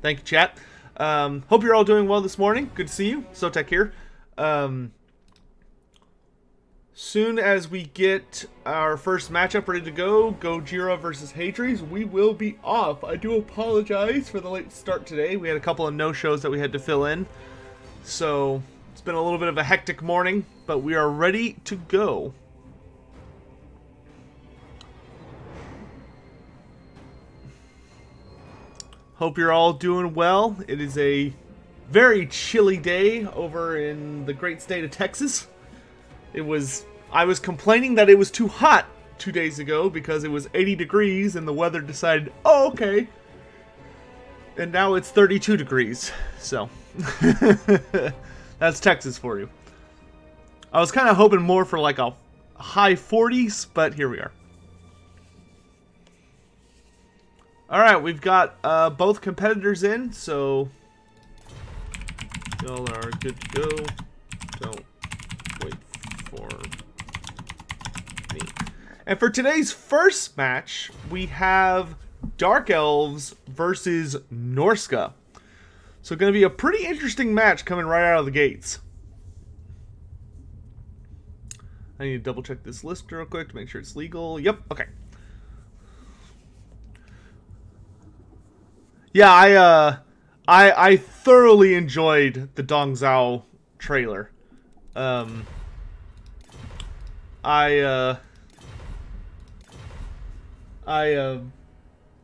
Thank you, chat. Hope you're all doing well this morning. Good to see you. Sotek here. Soon as we get our first matchup ready to go, Gojira versus Hadries, we will be off. I do apologize for the late start today. We had a couple of no-shows that we had to fill in. So, it's been a little bit of a hectic morning, but we are ready to go. Hope you're all doing well. It is a very chilly day over in the great state of Texas. I was complaining that it was too hot 2 days ago because it was 80 degrees and the weather decided, oh, okay. And now it's 32 degrees. So, that's Texas for you. I was kind of hoping more for like a high 40s, but here we are. Alright, we've got both competitors in, so y'all are good to go. Don't wait for me. And for today's first match, we have Dark Elves versus Norska. So going to be a pretty interesting match coming right out of the gates. I need to double check this list real quick to make sure it's legal. Yep, okay. Yeah, I thoroughly enjoyed the Dong Zhao trailer. You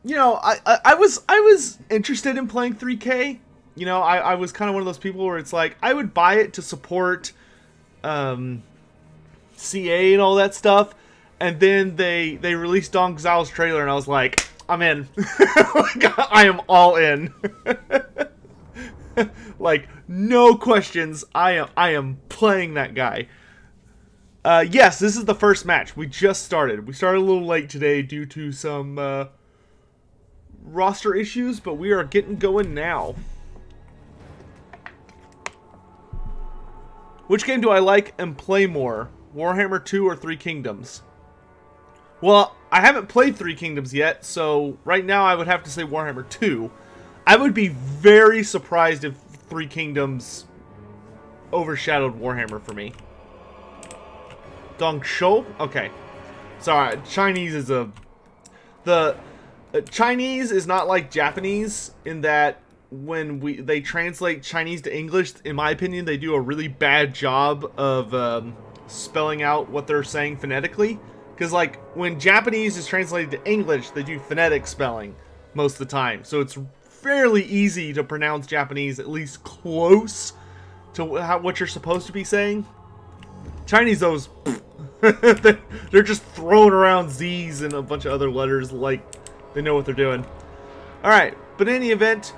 know, I was interested in playing 3K. You know, I was kind of one of those people where it's like, I would buy it to support CA and all that stuff, and then they released Dong Zhao's trailer, and I was like, I'm in. Like, I am all in. Like, no questions. I am playing that guy. Yes, this is the first match. We just started. We started a little late today due to some roster issues, but we are getting going now. Which game do I like and play more? Warhammer 2 or Three Kingdoms? Well, I haven't played Three Kingdoms yet, so right now I would have to say Warhammer 2. I would be very surprised if Three Kingdoms overshadowed Warhammer for me. Dong Shou? Okay. Sorry, Chinese is Chinese is not like Japanese in that when they translate Chinese to English, in my opinion, they do a really bad job of spelling out what they're saying phonetically. Because, like, when Japanese is translated to English, they do phonetic spelling most of the time. So it's fairly easy to pronounce Japanese at least close to what you're supposed to be saying. Chinese, those, they're just throwing around Z's and a bunch of other letters like they know what they're doing. Alright, but in any event,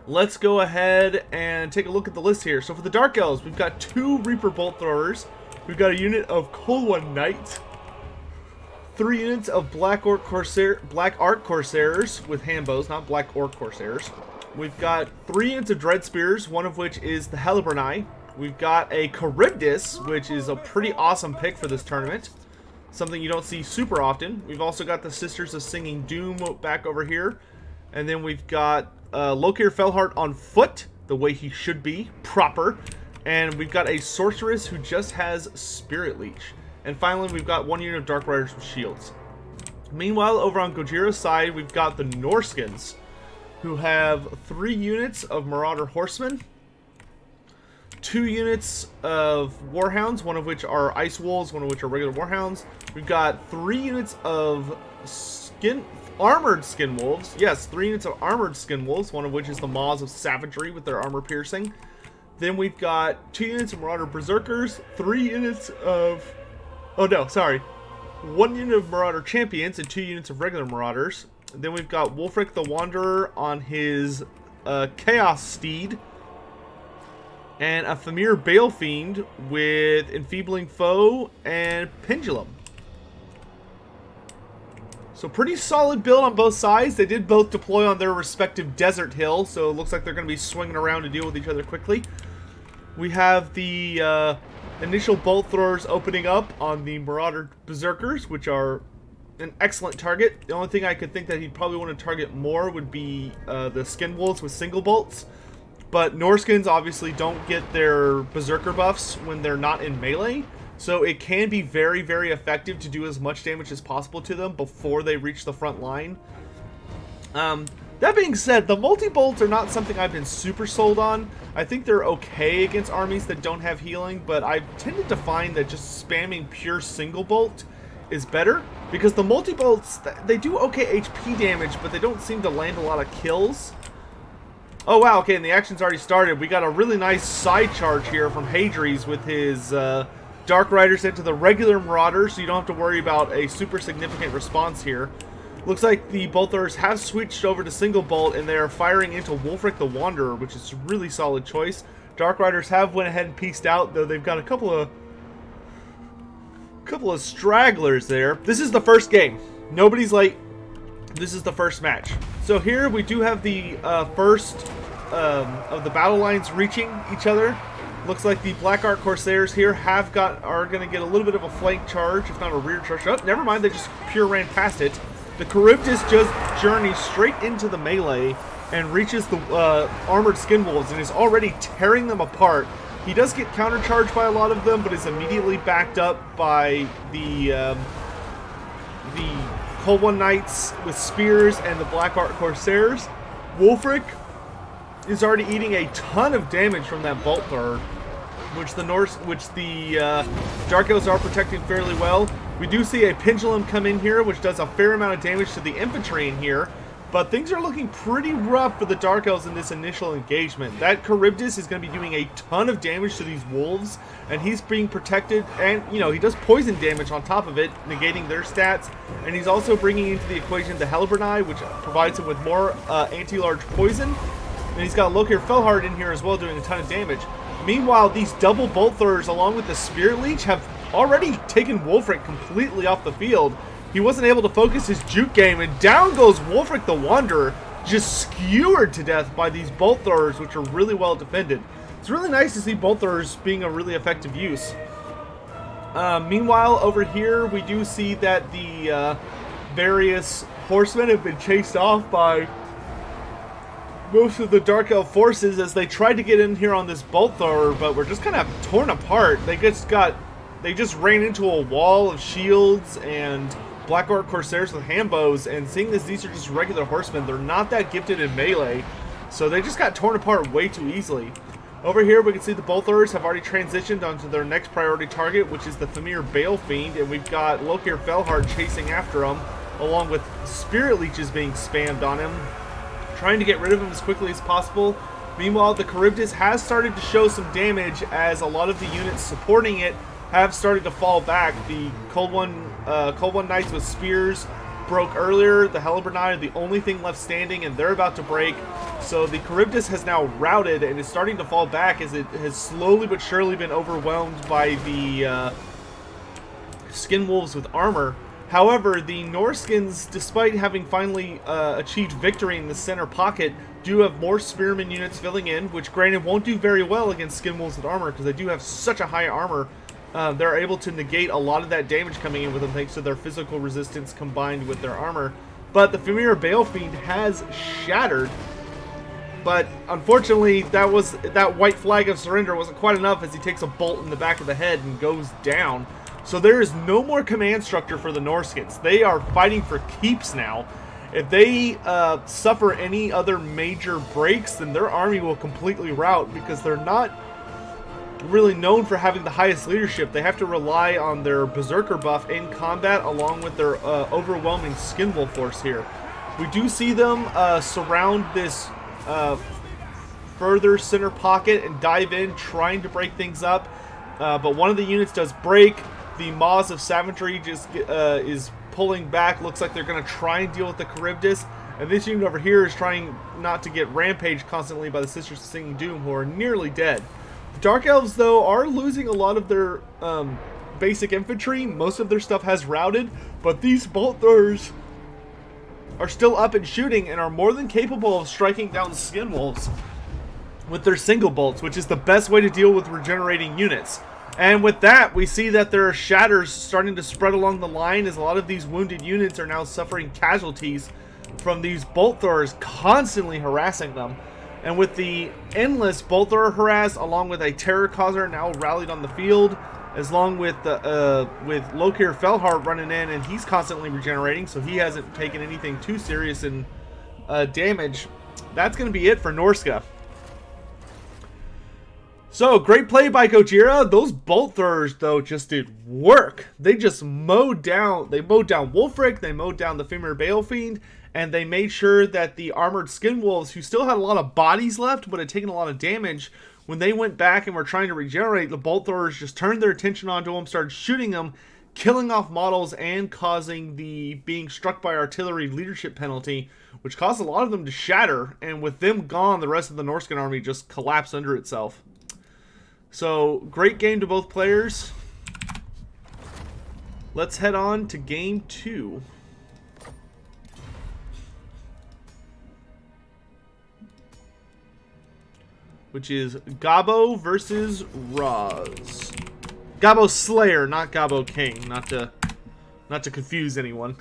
let's go ahead and take a look at the list here. So for the Dark Elves, we've got 2 Reaper Bolt Throwers. We've got a unit of Cold One Knight. 3 units of Black Orc Corsairs with handbows, not Black Orc Corsairs. We've got 3 units of Dread Spears, one of which is the Helleburnai. We've got a Charybdis, which is a pretty awesome pick for this tournament. Something you don't see super often. We've also got the Sisters of Singing Doom back over here. And then we've got Lokir Fellheart on foot, the way he should be, proper. And we've got a Sorceress who just has Spirit Leech. And finally, we've got 1 unit of Dark Riders with shields. Meanwhile, over on Gojira's side, we've got the Norskins, who have 3 units of Marauder Horsemen, 2 units of Warhounds, one of which are Ice Wolves, one of which are regular Warhounds. We've got 3 units of Armored Skin Wolves. Yes, 3 units of Armored Skin Wolves, one of which is the Maws of Savagery with their armor piercing. Then we've got 2 units of Marauder Berserkers, 3 units of... Oh no, sorry. 1 unit of Marauder Champions and 2 units of regular Marauders. Then we've got Wulfric the Wanderer on his Chaos Steed. And a Famir Balefiend with Enfeebling Foe and Pendulum. So pretty solid build on both sides. They did both deploy on their respective desert hill, so it looks like they're going to be swinging around to deal with each other quickly. We have the initial bolt throwers opening up on the Marauder Berserkers, which are an excellent target. The only thing I could think that he'd probably want to target more would be the Skin Wolves with single bolts. But Norskins obviously don't get their Berserker buffs when they're not in melee. So it can be very, very effective to do as much damage as possible to them before they reach the front line. That being said, the multi-bolts are not something I've been super sold on. I think they're okay against armies that don't have healing, but I've tended to find that just spamming pure single bolt is better. Because the multi-bolts, they do okay HP damage, but they don't seem to land a lot of kills. Oh wow, okay, and the action's already started. We got a really nice side charge here from Hadries with his Dark Riders into the regular Marauders, so you don't have to worry about a super significant response here. Looks like the Bolt Throwers have switched over to single bolt, and they are firing into Wulfric the Wanderer, which is a really solid choice. Dark Riders have went ahead and pieced out, though they've got a couple of stragglers there. This is the first game. Nobody's late. This is the first match. So here we do have the first of the battle lines reaching each other. Looks like the Black Ark Corsairs here are going to get a little bit of a flank charge, if not a rear charge. Oh, never mind, they just pure ran past it. The Charybdis just journeys straight into the melee and reaches the armored Skin Wolves and is already tearing them apart. He does get countercharged by a lot of them, but is immediately backed up by the Cold One Knights with spears and the Black Ark Corsairs. Wulfric is already eating a ton of damage from that Bolt Thrower, which the Dark Elves are protecting fairly well. We do see a Pendulum come in here, which does a fair amount of damage to the infantry in here, but things are looking pretty rough for the Dark Elves in this initial engagement. That Charybdis is going to be doing a ton of damage to these wolves, and he's being protected, and, you know, he does poison damage on top of it, negating their stats, and he's also bringing into the equation the Hellbrunei, which provides him with more anti-large poison, and he's got Lokir Felhard in here as well, doing a ton of damage. Meanwhile, these double Bolt Throwers, along with the Spirit Leech, have already taken Wulfric completely off the field. He wasn't able to focus his juke game, and down goes Wulfric the Wanderer, just skewered to death by these Bolt Throwers, which are really well defended. It's really nice to see Bolt Throwers being a really effective use. Meanwhile, over here, we do see that the various horsemen have been chased off by most of the Dark Elf forces as they tried to get in here on this Bolt Thrower, but were just kind of torn apart. They just ran into a wall of shields and Black Ark Corsairs with handbows, and seeing as these are just regular horsemen, they're not that gifted in melee, so they just got torn apart way too easily. Over here, we can see the Bolt Throwers have already transitioned onto their next priority target, which is the Famir Balefiend, and we've got Lokir Felhard chasing after him, along with Spirit Leeches being spammed on him, trying to get rid of him as quickly as possible. Meanwhile, the Charybdis has started to show some damage as a lot of the units supporting it have started to fall back. The Cold One Knights with spears broke earlier. The Hellbrunei are the only thing left standing, and they're about to break. So the Charybdis has now routed and is starting to fall back as it has slowly but surely been overwhelmed by the Skin Wolves with armor. However, the Norskins, despite having finally achieved victory in the center pocket, do have more Spearman units filling in, which granted won't do very well against Skin Wolves with armor because they do have such a high armor. They're able to negate a lot of that damage coming in with them thanks to their physical resistance combined with their armor. But the Famir Balefiend has shattered. But unfortunately, that white flag of surrender wasn't quite enough as he takes a bolt in the back of the head and goes down. So there is no more command structure for the Norskins. They are fighting for keeps now. If they suffer any other major breaks, then their army will completely rout because they're not really known for having the highest leadership. They have to rely on their Berserker buff in combat along with their overwhelming Skin Wolf force here. We do see them surround this further center pocket and dive in, trying to break things up. But one of the units does break. The Maws of Savagery just is pulling back. Looks like they're going to try and deal with the Charybdis. And this unit over here is trying not to get rampaged constantly by the Sisters of Singing Doom, who are nearly dead. The Dark Elves, though, are losing a lot of their basic infantry. Most of their stuff has routed, but these Bolt Throwers are still up and shooting and are more than capable of striking down Skin Wolves with their single bolts, which is the best way to deal with regenerating units. And with that, we see that there are shatters starting to spread along the line as a lot of these wounded units are now suffering casualties from these bolt throwers constantly harassing them. And with the endless bolt thrower harass, along with a terror causer now rallied on the field, as long with Lokir Felhart running in, and he's constantly regenerating, so he hasn't taken anything too serious in damage. That's going to be it for Norska. So, great play by Gojira. Those bolt throwers, though, just did work. They just mowed down. They mowed down Wolfric. They mowed down the Femur Balefiend. And they made sure that the armored skin wolves, who still had a lot of bodies left, but had taken a lot of damage, when they went back and were trying to regenerate, the bolt throwers just turned their attention onto them, started shooting them, killing off models, and causing the being struck by artillery leadership penalty, which caused a lot of them to shatter. And with them gone, the rest of the Norscan army just collapsed under itself. So, great game to both players. Let's head on to game 2. Which is Gobbo versus Roz. Gobbo Slayer, not Gobbo King. Not to confuse anyone.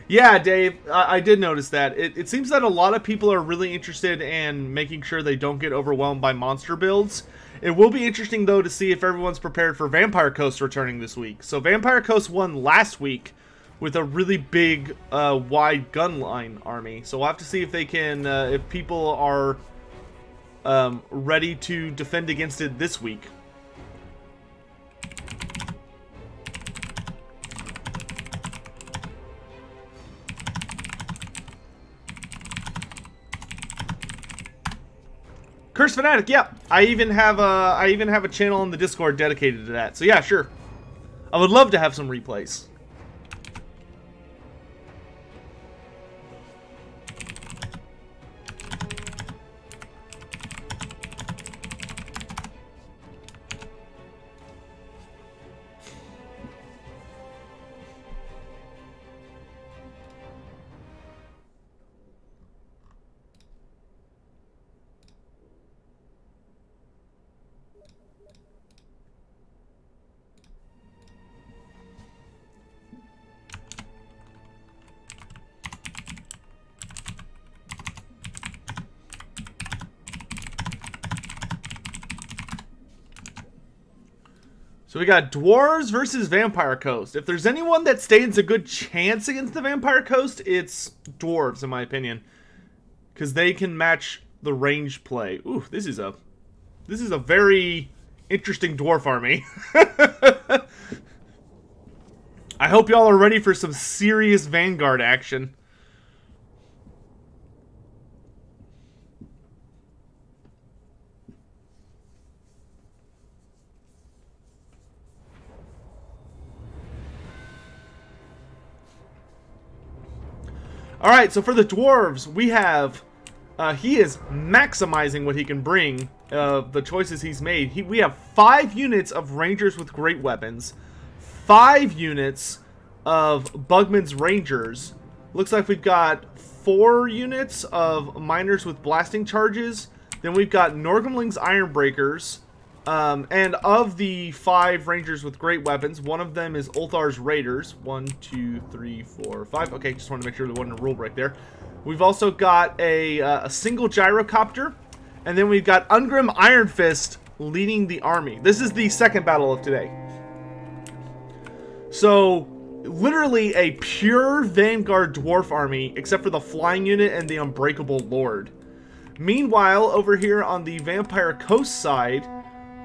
Yeah, Dave, I did notice that. It seems that a lot of people are really interested in making sure they don't get overwhelmed by monster builds. It will be interesting, though, to see if everyone's prepared for Vampire Coast returning this week. So Vampire Coast won last week with a really big, wide gunline army. So we'll have to see if they can, if people are ready to defend against it this week. Curse Fanatic, yep. I even have a channel on the Discord dedicated to that. So yeah, sure. I would love to have some replays. So we got Dwarves versus Vampire Coast. If there's anyone that stands a good chance against the Vampire Coast, it's Dwarves, in my opinion. Because they can match the range play. Ooh, this is a very interesting dwarf army. I hope y'all are ready for some serious Vanguard action. Alright, so for the Dwarves, we have... he is maximizing what he can bring, the choices he's made. We have 5 units of Rangers with great weapons, 5 units of Bugman's Rangers. Looks like we've got 4 units of Miners with blasting charges. Then we've got Norgumling's Ironbreakers. And of the 5 Rangers with great weapons, one of them is Ulthar's Raiders. 1, 2, 3, 4, 5. Okay, just want to make sure there wasn't a rule break there. We've also got a single gyrocopter. And then we've got Ungrim Iron Fist leading the army. This is the second battle of today. So, literally a pure Vanguard Dwarf army, except for the flying unit and the Unbreakable Lord. Meanwhile, over here on the Vampire Coast side,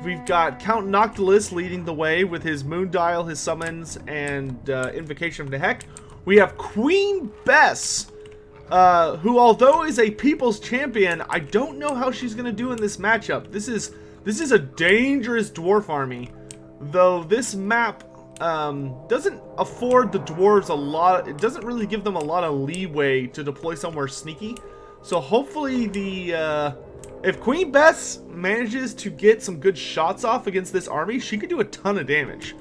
we've got Count Noctilus leading the way with his Moondial, his summons, and Invocation of Nehek. We have Queen Bess, who, although is a people's champion, I don't know how she's going to do in this matchup. This is a dangerous dwarf army, though this map doesn't afford the dwarves a lot. It doesn't really give them a lot of leeway to deploy somewhere sneaky. So hopefully if Queen Bess manages to get some good shots off against this army, she could do a ton of damage.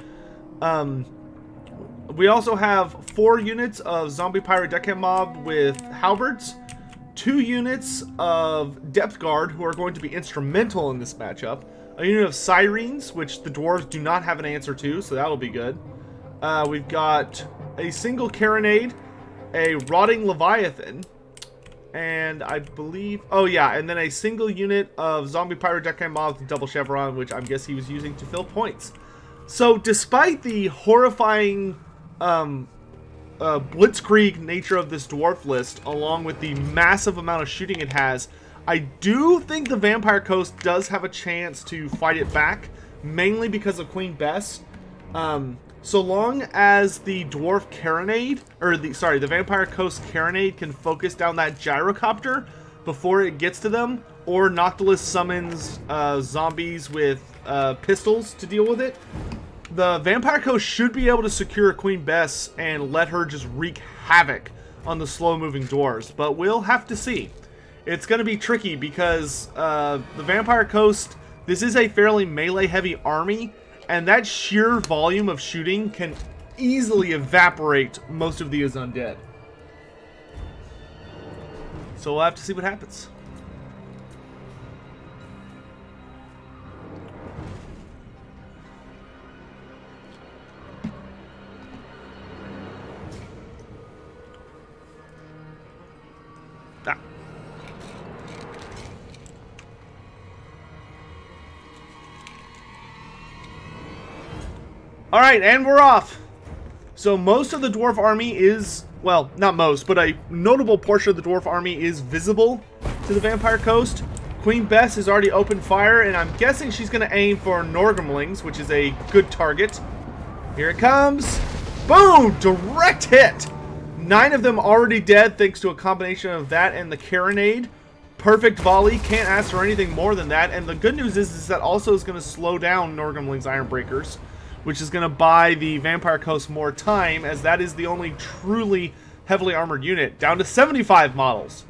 We also have 4 units of Zombie Pirate Deckhand Mob with halberds, 2 units of Depth Guard, who are going to be instrumental in this matchup, a unit of Saurians, which the Dwarves do not have an answer to, so that'll be good. We've got a single Carronade, a Rotting Leviathan, and I believe... Oh, yeah, and then a single unit of Zombie Pirate Deckhand Mob with Double Chevron, which I'm guessing he was using to fill points. So, despite the horrifying blitzkrieg nature of this dwarf list, along with the massive amount of shooting it has, I do think the Vampire Coast does have a chance to fight it back, mainly because of Queen Bess. So long as the Dwarf Carronade, or the Vampire Coast Carronade can focus down that gyrocopter before it gets to them, or Noctilus summons zombies with pistols to deal with it, the Vampire Coast should be able to secure Queen Bess and let her just wreak havoc on the slow-moving dwarves. But we'll have to see. It's going to be tricky because the Vampire Coast, this is a fairly melee-heavy army, and that sheer volume of shooting can easily evaporate most of these undead. So we'll have to see what happens. Alright, and we're off. So most of the dwarf army is, well, not most, but a notable portion of the dwarf army is visible to the Vampire Coast. Queen Bess has already opened fire, and I'm guessing she's going to aim for Norgrimlings, which is a good target. Here it comes. Boom! Direct hit! 9 of them already dead thanks to a combination of that and the Carronade. Perfect volley. Can't ask for anything more than that. And the good news is that also is going to slow down Norgrimling's Ironbreakers, which is going to buy the Vampire Coast more time, as that is the only truly heavily armored unit, down to 75 models.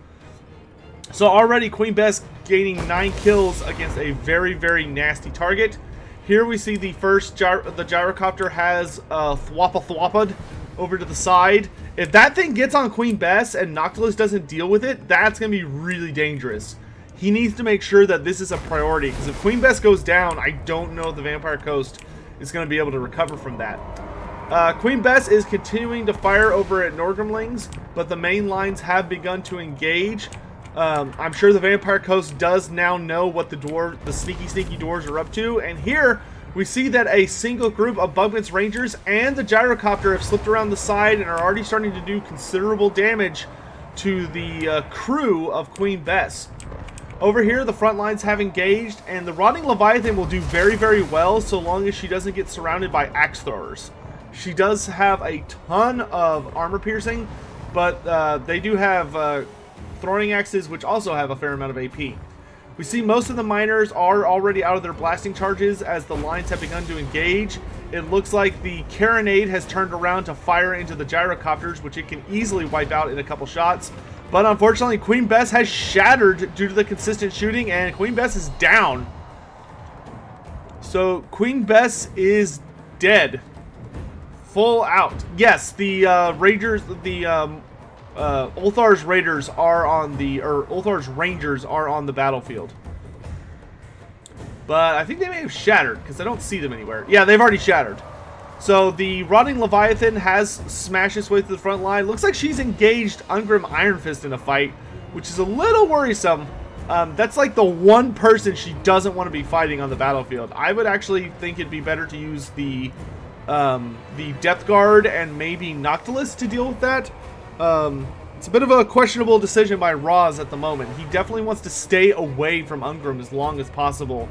So already Queen Bess gaining 9 kills against a very, very nasty target. Here we see the first, the gyrocopter has thwappa-thwappa'd over to the side. If that thing gets on Queen Bess and Noctilus doesn't deal with it, that's going to be really dangerous. He needs to make sure that this is a priority, because if Queen Bess goes down, I don't know if the Vampire Coast is going to be able to recover from that. Queen Bess is continuing to fire over at Norgrimlings, but the main lines have begun to engage. I'm sure the Vampire Coast does now know what the sneaky dwarves are up to, and here we see that a single group of Bugman's Rangers and the gyrocopter have slipped around the side and are already starting to do considerable damage to the crew of Queen Bess. Over here, the front lines have engaged, and the Rotting Leviathan will do very, very well so long as she doesn't get surrounded by axe throwers. She does have a ton of armor piercing, but they do have throwing axes, which also have a fair amount of AP. We see most of the miners are already out of their blasting charges as the lines have begun to engage. It looks like the Carronade has turned around to fire into the gyrocopters, which it can easily wipe out in a couple shots. But unfortunately, Queen Bess has shattered due to the consistent shooting, and Queen Bess is down. So Queen Bess is dead. Full out. Yes, the Rangers, the Ulthar's Raiders are on the, or Ulthar's Rangers are on the battlefield. But I think they may have shattered, because I don't see them anywhere. Yeah, they've already shattered. So the Rotting Leviathan has smashed its way to the front line. Looks like she's engaged Ungrim Iron Fist in a fight, which is a little worrisome. That's like the one person she doesn't want to be fighting on the battlefield. I would actually think it'd be better to use the Depth Guard and maybe Noctilus to deal with that. It's a bit of a questionable decision by Roz at the moment. He definitely wants to stay away from Ungrim as long as possible.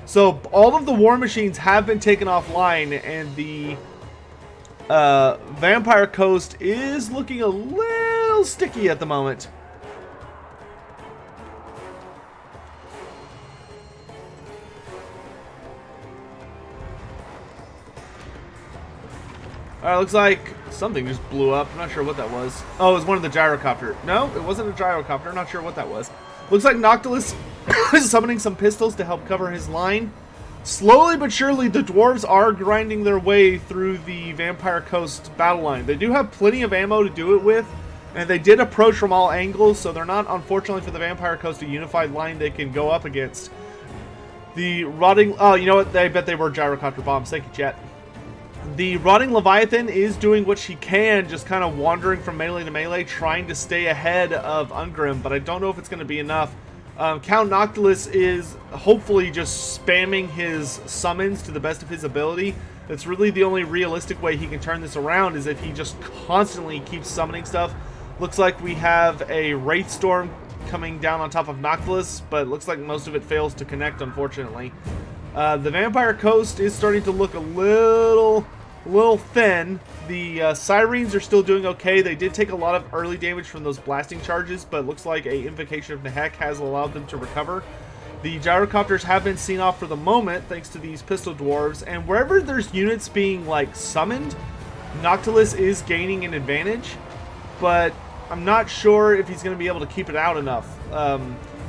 So all of the war machines have been taken offline, and the Vampire Coast is looking a little sticky at the moment. Alright, looks like something just blew up. I'm not sure what that was. Oh, it was one of the gyrocopter. No, it wasn't a gyrocopter. I'm not sure what that was. Looks like Noctilus is summoning some pistols to help cover his line. Slowly but surely, the Dwarves are grinding their way through the Vampire Coast battle line. They do have plenty of ammo to do it with, and they did approach from all angles, so they're not, unfortunately for the Vampire Coast, a unified line they can go up against. The Rotting... Oh, you know what? I bet they were gyrocopter bombs. Thank you, chat. The Rotting Leviathan is doing what she can, just kind of wandering from melee to melee, trying to stay ahead of Ungrim, but I don't know if it's going to be enough. Count Noctilus is hopefully just spamming his summons to the best of his ability. That's really the only realistic way he can turn this around, is if he just constantly keeps summoning stuff. Looks like we have a Wraith Storm coming down on top of Noctilus, but it looks like most of it fails to connect, unfortunately. The Vampire Coast is starting to look a little thin. The Sirens are still doing okay. They did take a lot of early damage from those blasting charges, but it looks like a Invocation of Nehek has allowed them to recover. The Gyrocopters have been seen off for the moment, thanks to these Pistol Dwarves, and wherever there's units being, like, summoned, Noctilus is gaining an advantage, but I'm not sure if he's going to be able to keep it out enough.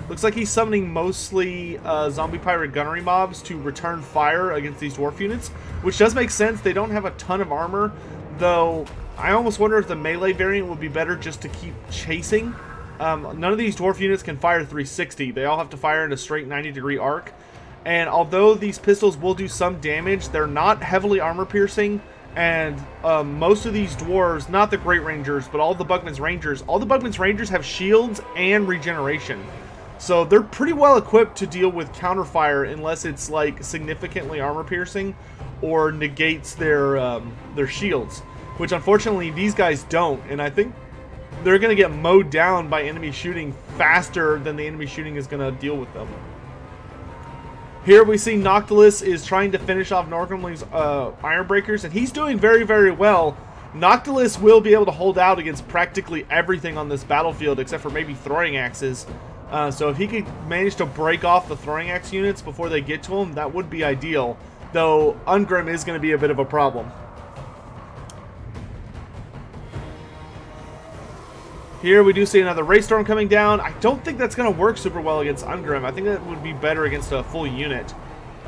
Looks like he's summoning mostly Zombie Pirate Gunnery mobs to return fire against these Dwarf units, which does make sense. They don't have a ton of armor, though I almost wonder if the melee variant would be better just to keep chasing. None of these Dwarf units can fire 360. They all have to fire in a straight 90-degree arc. And although these pistols will do some damage, they're not heavily armor-piercing. And most of these dwarves, not the Great Rangers, but all the Bugman's Rangers have shields and regeneration. So they're pretty well equipped to deal with counterfire unless it's like significantly armor-piercing or negates their shields, which unfortunately these guys don't. And I think they're going to get mowed down by enemy shooting faster than the enemy shooting is going to deal with them. Here we see Noctilus is trying to finish off Norgrimling's Iron Breakers, and he's doing very, very well. Noctilus will be able to hold out against practically everything on this battlefield except for maybe throwing axes. So if he could manage to break off the throwing axe units before they get to him, that would be ideal. Though Ungrim is going to be a bit of a problem. Here we do see another Wraith Storm coming down. I don't think that's going to work super well against Ungrim. I think that would be better against a full unit.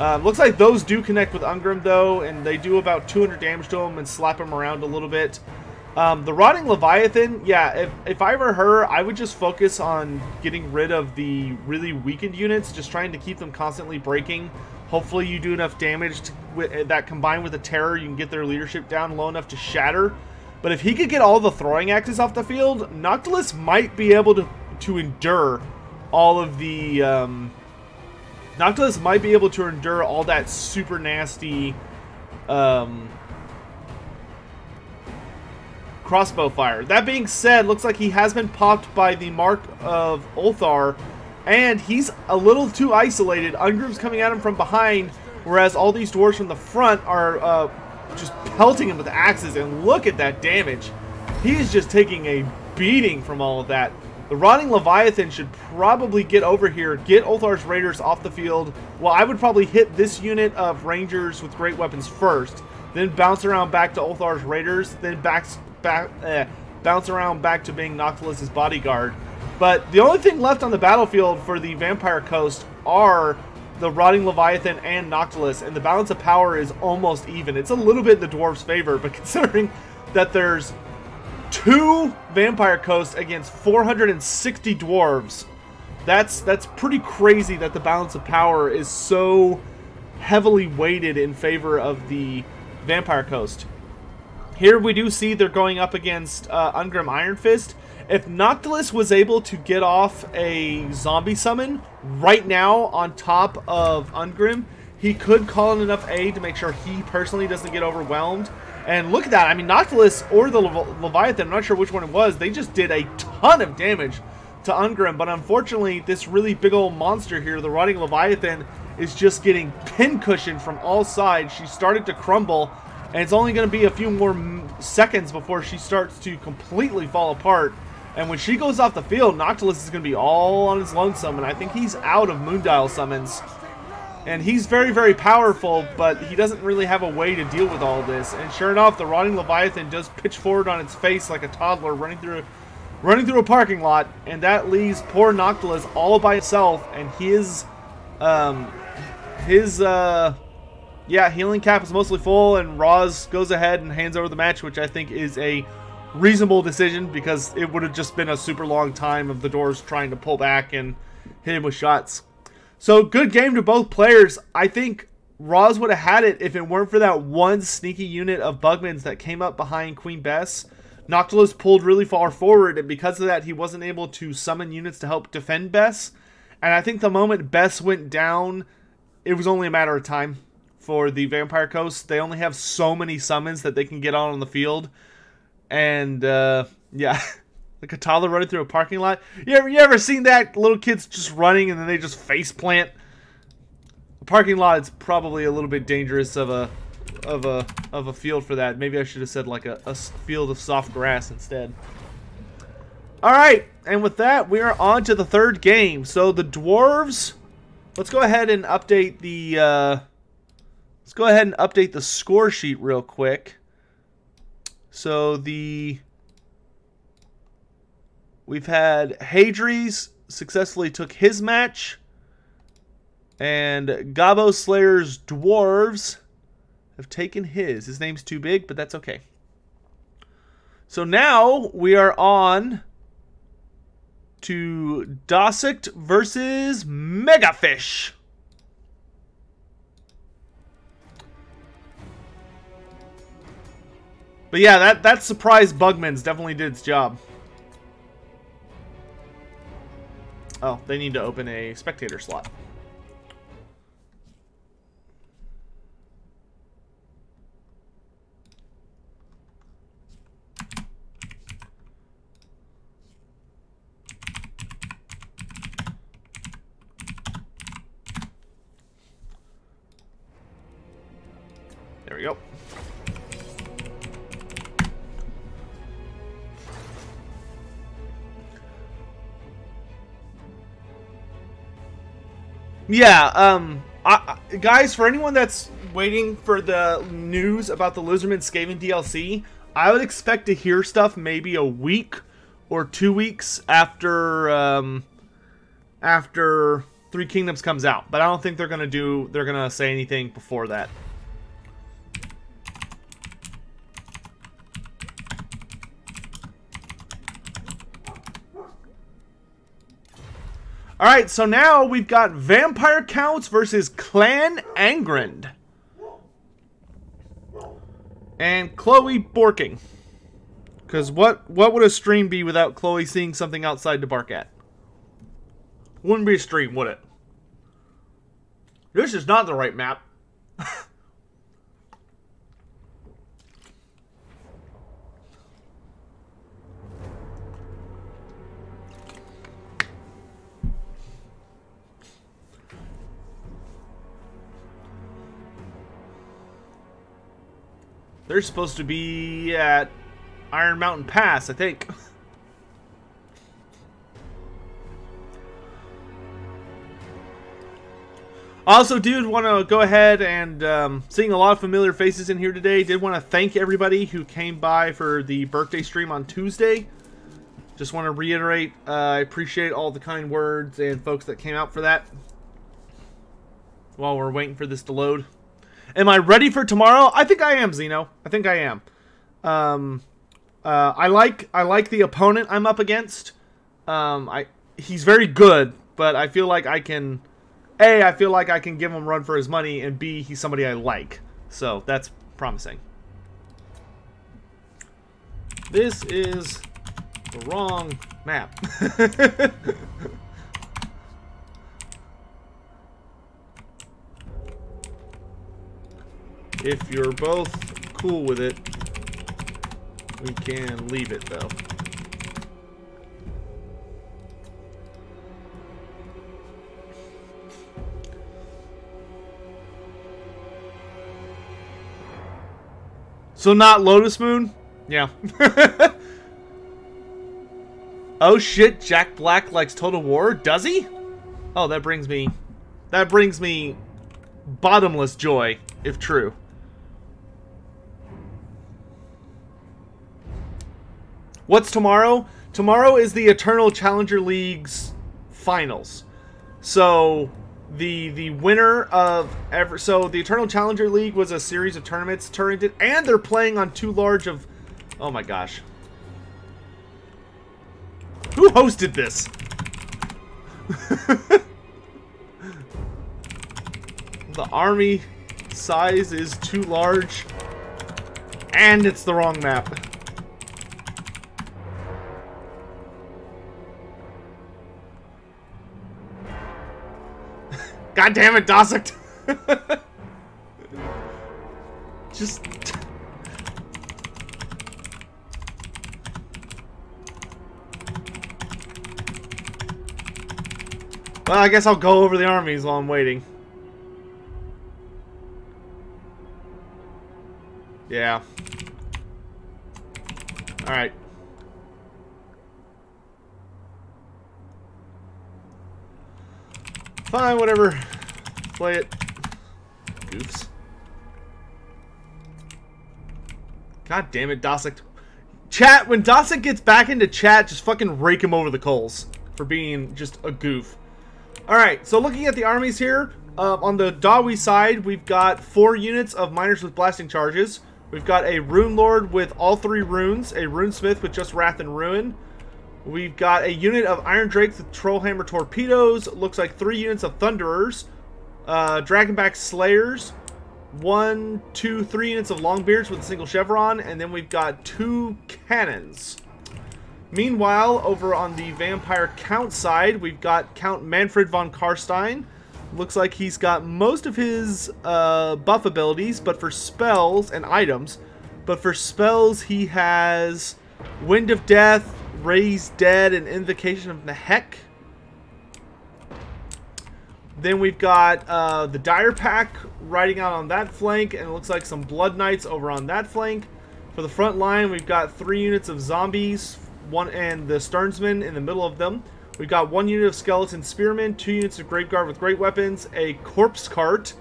Looks like those do connect with Ungrim though, and they do about 200 damage to him and slap him around a little bit. The Rotting Leviathan, yeah, if I were her, I would just focus on getting rid of the really weakened units, just trying to keep them constantly breaking. Hopefully you do enough damage that combined with the terror, you can get their leadership down low enough to shatter. But if he could get all the throwing axes off the field, Noctilus might be able to endure all of the... Noctilus might be able to endure all that super nasty crossbow fire. That being said, looks like he has been popped by the Mark of Ulthar, and he's a little too isolated. Ungrim's coming at him from behind, whereas all these dwarves from the front are... just pelting him with axes, and look at that damage. He is just taking a beating from all of that. The Rotting Leviathan should probably get over here, get Ulthar's Raiders off the field. Well, I would probably hit this unit of Rangers with great weapons first, then bounce around back to Ulthar's Raiders, then bounce around back to being Noctilus's bodyguard. But the only thing left on the battlefield for the Vampire Coast are the Rotting Leviathan and Noctilus, and the balance of power is almost even. It's a little bit in the dwarves' favor, but considering that there's 2 Vampire Coasts against 460 dwarves, that's pretty crazy that the balance of power is so heavily weighted in favor of the Vampire Coast. Here we do see they're going up against Ungrim Iron Fist. If Noctilus was able to get off a zombie summon right now on top of Ungrim, he could call in enough aid to make sure he personally doesn't get overwhelmed. And look at that. I mean, Noctilus or the Leviathan, I'm not sure which one it was, they just did a ton of damage to Ungrim. But unfortunately, this really big old monster here, the Rotting Leviathan, is just getting pincushioned from all sides. She started to crumble, and it's only going to be a few more seconds before she starts to completely fall apart. And when she goes off the field, Noctilus is going to be all on his lonesome, and I think he's out of Moondial summons. And he's very, very powerful, but he doesn't really have a way to deal with all this. And sure enough, the Rotting Leviathan does pitch forward on its face like a toddler running through a parking lot, and that leaves poor Noctilus all by itself, and his his yeah, healing cap is mostly full, and Roz goes ahead and hands over the match, which I think is a reasonable decision because it would have just been a super long time of the Dwarves trying to pull back and hit him with shots. So good game to both players. I think Roz would have had it if it weren't for that one sneaky unit of Bugmans that came up behind Queen Bess. Noctilus pulled really far forward, and because of that, he wasn't able to summon units to help defend Bess. And I think the moment Bess went down, it was only a matter of time for the Vampire Coast. They only have so many summons that they can get on the field. And, yeah, like a toddler running through a parking lot. You ever seen that? Little kids just running and then they just face plant. A parking lot is probably a little bit dangerous of a field for that. Maybe I should have said like a field of soft grass instead. Alright, and with that, we are on to the third game. So the Dwarves, let's go ahead and update the score sheet real quick. So we've had Hadries successfully took his match, and Gobbo Slayer's Dwarves have taken his. His name's too big, but that's okay. So now we are on to Dossict versus Megafish. But yeah, that surprise Bugman's definitely did its job. Oh, they need to open a spectator slot. There we go. Yeah, guys, for anyone that's waiting for the news about the Lizardman Skaven DLC, I would expect to hear stuff maybe a week or 2 weeks after after Three Kingdoms comes out. But I don't think they're gonna say anything before that. Alright, so now we've got Vampire Counts versus Clan Angrand. And Chloe borking. Because what would a stream be without Chloe seeing something outside to bark at? Wouldn't be a stream, would it? This is not the right map. They're supposed to be at Iron Mountain Pass, I think. Also, dude, want to go ahead and seeing a lot of familiar faces in here today. Did want to thank everybody who came by for the birthday stream on Tuesday. Just want to reiterate, I appreciate all the kind words and folks that came out for that. While we're waiting for this to load. Am I ready for tomorrow? I think I am, Zeno. I think I am. I like the opponent I'm up against. He's very good, but I feel like I can... A, I feel like I can give him a run for his money, and B, he's somebody I like. So, that's promising. This is the wrong map. If you're both cool with it, we can leave it, though. So not Lotus Moon? Yeah. Oh shit, Jack Black likes Total War? Does he? Oh, that brings me bottomless joy, if true. What's tomorrow? Tomorrow is the Eternal Challenger League's finals. So, The winner of so the Eternal Challenger League was a series of tournaments turned, and they're playing on too large of. Oh my gosh. Who hosted this? The army size is too large, and it's the wrong map. God damn it, Dossack! Just... Well, I guess I'll go over the armies while I'm waiting. Yeah. Alright. Fine, whatever. Play it. Goofs. God damn it, Dossack. Chat, when Dossack gets back into chat, just fucking rake him over the coals for being just a goof. Alright, so looking at the armies here, on the Dawi side, we've got 4 units of miners with blasting charges. We've got a Rune Lord with all 3 runes, a Rune Smith with just Wrath and Ruin. We've got a unit of Iron Drakes with Trollhammer torpedoes. Looks like 3 units of Thunderers, Dragonback Slayers, 1, 2, 3 units of Longbeards with a single chevron, and then we've got 2 cannons. Meanwhile, over on the Vampire Count side, we've got Count Manfred von Karstein. Looks like he's got most of his buff abilities, but for spells and items. But for spells, he has Wind of Death, Raise Dead, and Invocation of the Heck. Then we've got the Dire Pack riding out on that flank, and it looks like some Blood Knights over on that flank. For the front line, we've got 3 units of zombies, and the Sternsmen in the middle of them. We've got 1 unit of Skeleton Spearmen, 2 units of Graveguard with great weapons, a Corpse Cart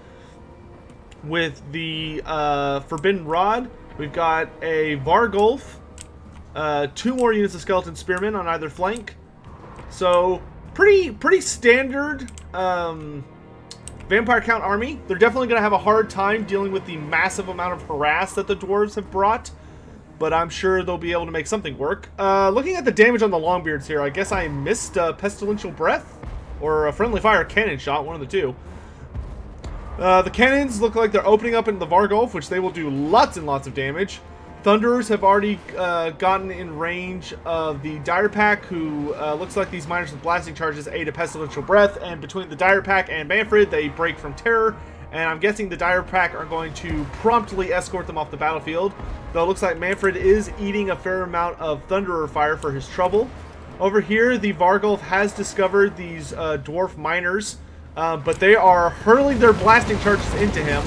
with the Forbidden Rod. We've got a Vargulf, 2 more units of Skeleton Spearmen on either flank. So, pretty standard Vampire Count army. They're definitely going to have a hard time dealing with the massive amount of harass that the Dwarves have brought, but I'm sure they'll be able to make something work. Looking at the damage on the Longbeards here, I guess I missed Pestilential Breath or a Friendly Fire Cannon Shot, one of the two. The cannons look like they're opening up into the Vargulf, which they will do lots and lots of damage. Thunderers have already gotten in range of the Dire Pack, who looks like these miners with blasting charges aid a Pestilential Breath, and between the Dire Pack and Manfred, they break from terror, and I'm guessing the Dire Pack are going to promptly escort them off the battlefield, though it looks like Manfred is eating a fair amount of Thunderer fire for his trouble. Over here, the Vargulf has discovered these dwarf miners, but they are hurling their blasting charges into him,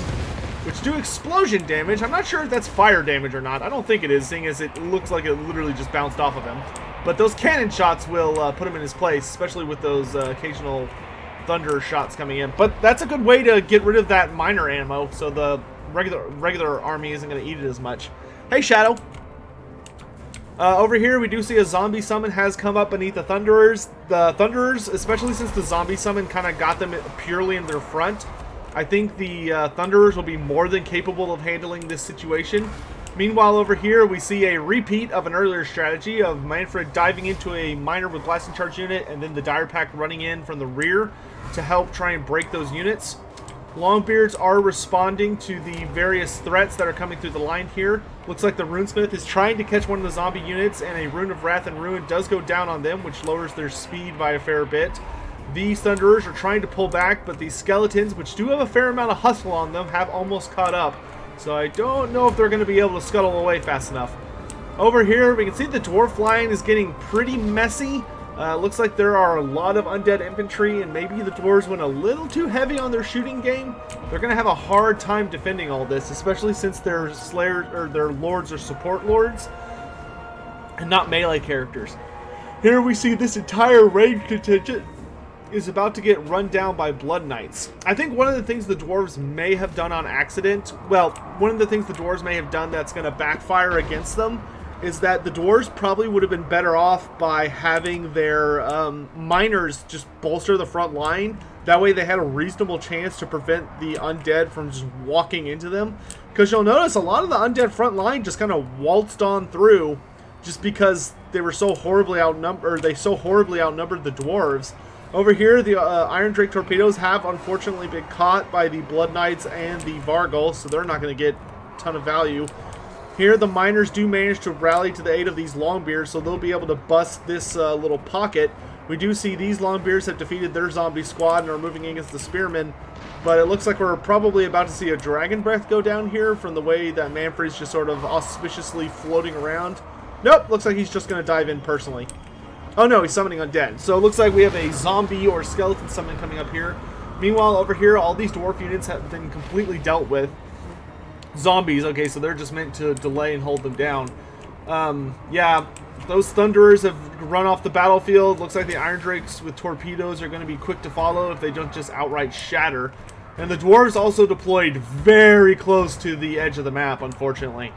which do explosion damage. I'm not sure if that's fire damage or not. I don't think it is, seeing as it looks like it literally just bounced off of him. But those cannon shots will put him in his place, especially with those occasional thunder shots coming in. But that's a good way to get rid of that miner ammo, so the regular army isn't going to eat it as much. Hey, Shadow. Over here, we do see a zombie summon has come up beneath the Thunderers. The Thunderers, especially since the zombie summon kind of got them purely in their front, I think the Thunderers will be more than capable of handling this situation. Meanwhile, over here, we see a repeat of an earlier strategy of Manfred diving into a miner with blasting charge unit, and then the Dire Pack running in from the rear to help try and break those units. Longbeards are responding to the various threats that are coming through the line here. Looks like the Runesmith is trying to catch one of the zombie units, and a Rune of Wrath and Ruin does go down on them, which lowers their speed by a fair bit. These Thunderers are trying to pull back, but these Skeletons, which do have a fair amount of hustle on them, have almost caught up. So I don't know if they're going to be able to scuttle away fast enough. Over here, we can see the Dwarf line is getting pretty messy. Looks like there are a lot of undead infantry, and maybe the Dwarves went a little too heavy on their shooting game. They're going to have a hard time defending all this, especially since their Slayers, or their Lords are support Lords, and not melee characters. Here we see this entire raid contingent is about to get run down by Blood Knights. I think one of the things the Dwarves may have done on accident, well, one of the things the Dwarves may have done that's going to backfire against them, is that the Dwarves probably would have been better off by having their miners just bolster the front line That way they had a reasonable chance to prevent the undead from just walking into them. Because you'll notice a lot of the undead front line just kind of waltzed on through just because they were so horribly outnumbered. They so horribly outnumbered the dwarves. Over here, the Iron Drake torpedoes have unfortunately been caught by the Blood Knights and the Vargal, so they're not going to get a ton of value. Here, the miners do manage to rally to the aid of these Longbeards, so they'll be able to bust this little pocket. We do see these Longbeards have defeated their zombie squad and are moving against the Spearmen, but it looks like we're probably about to see a Dragon Breath go down here from the way that Manfred's just sort of auspiciously floating around. Nope, looks like he's just going to dive in personally. Oh no, he's summoning undead. So it looks like we have a zombie or skeleton summon coming up here. Meanwhile, over here, all these dwarf units have been completely dealt with. Zombies, okay, so they're just meant to delay and hold them down. Yeah, those Thunderers have run off the battlefield. Looks like the Iron Drakes with torpedoes are going to be quick to follow if they don't just outright shatter. And the Dwarves also deployed very close to the edge of the map, unfortunately.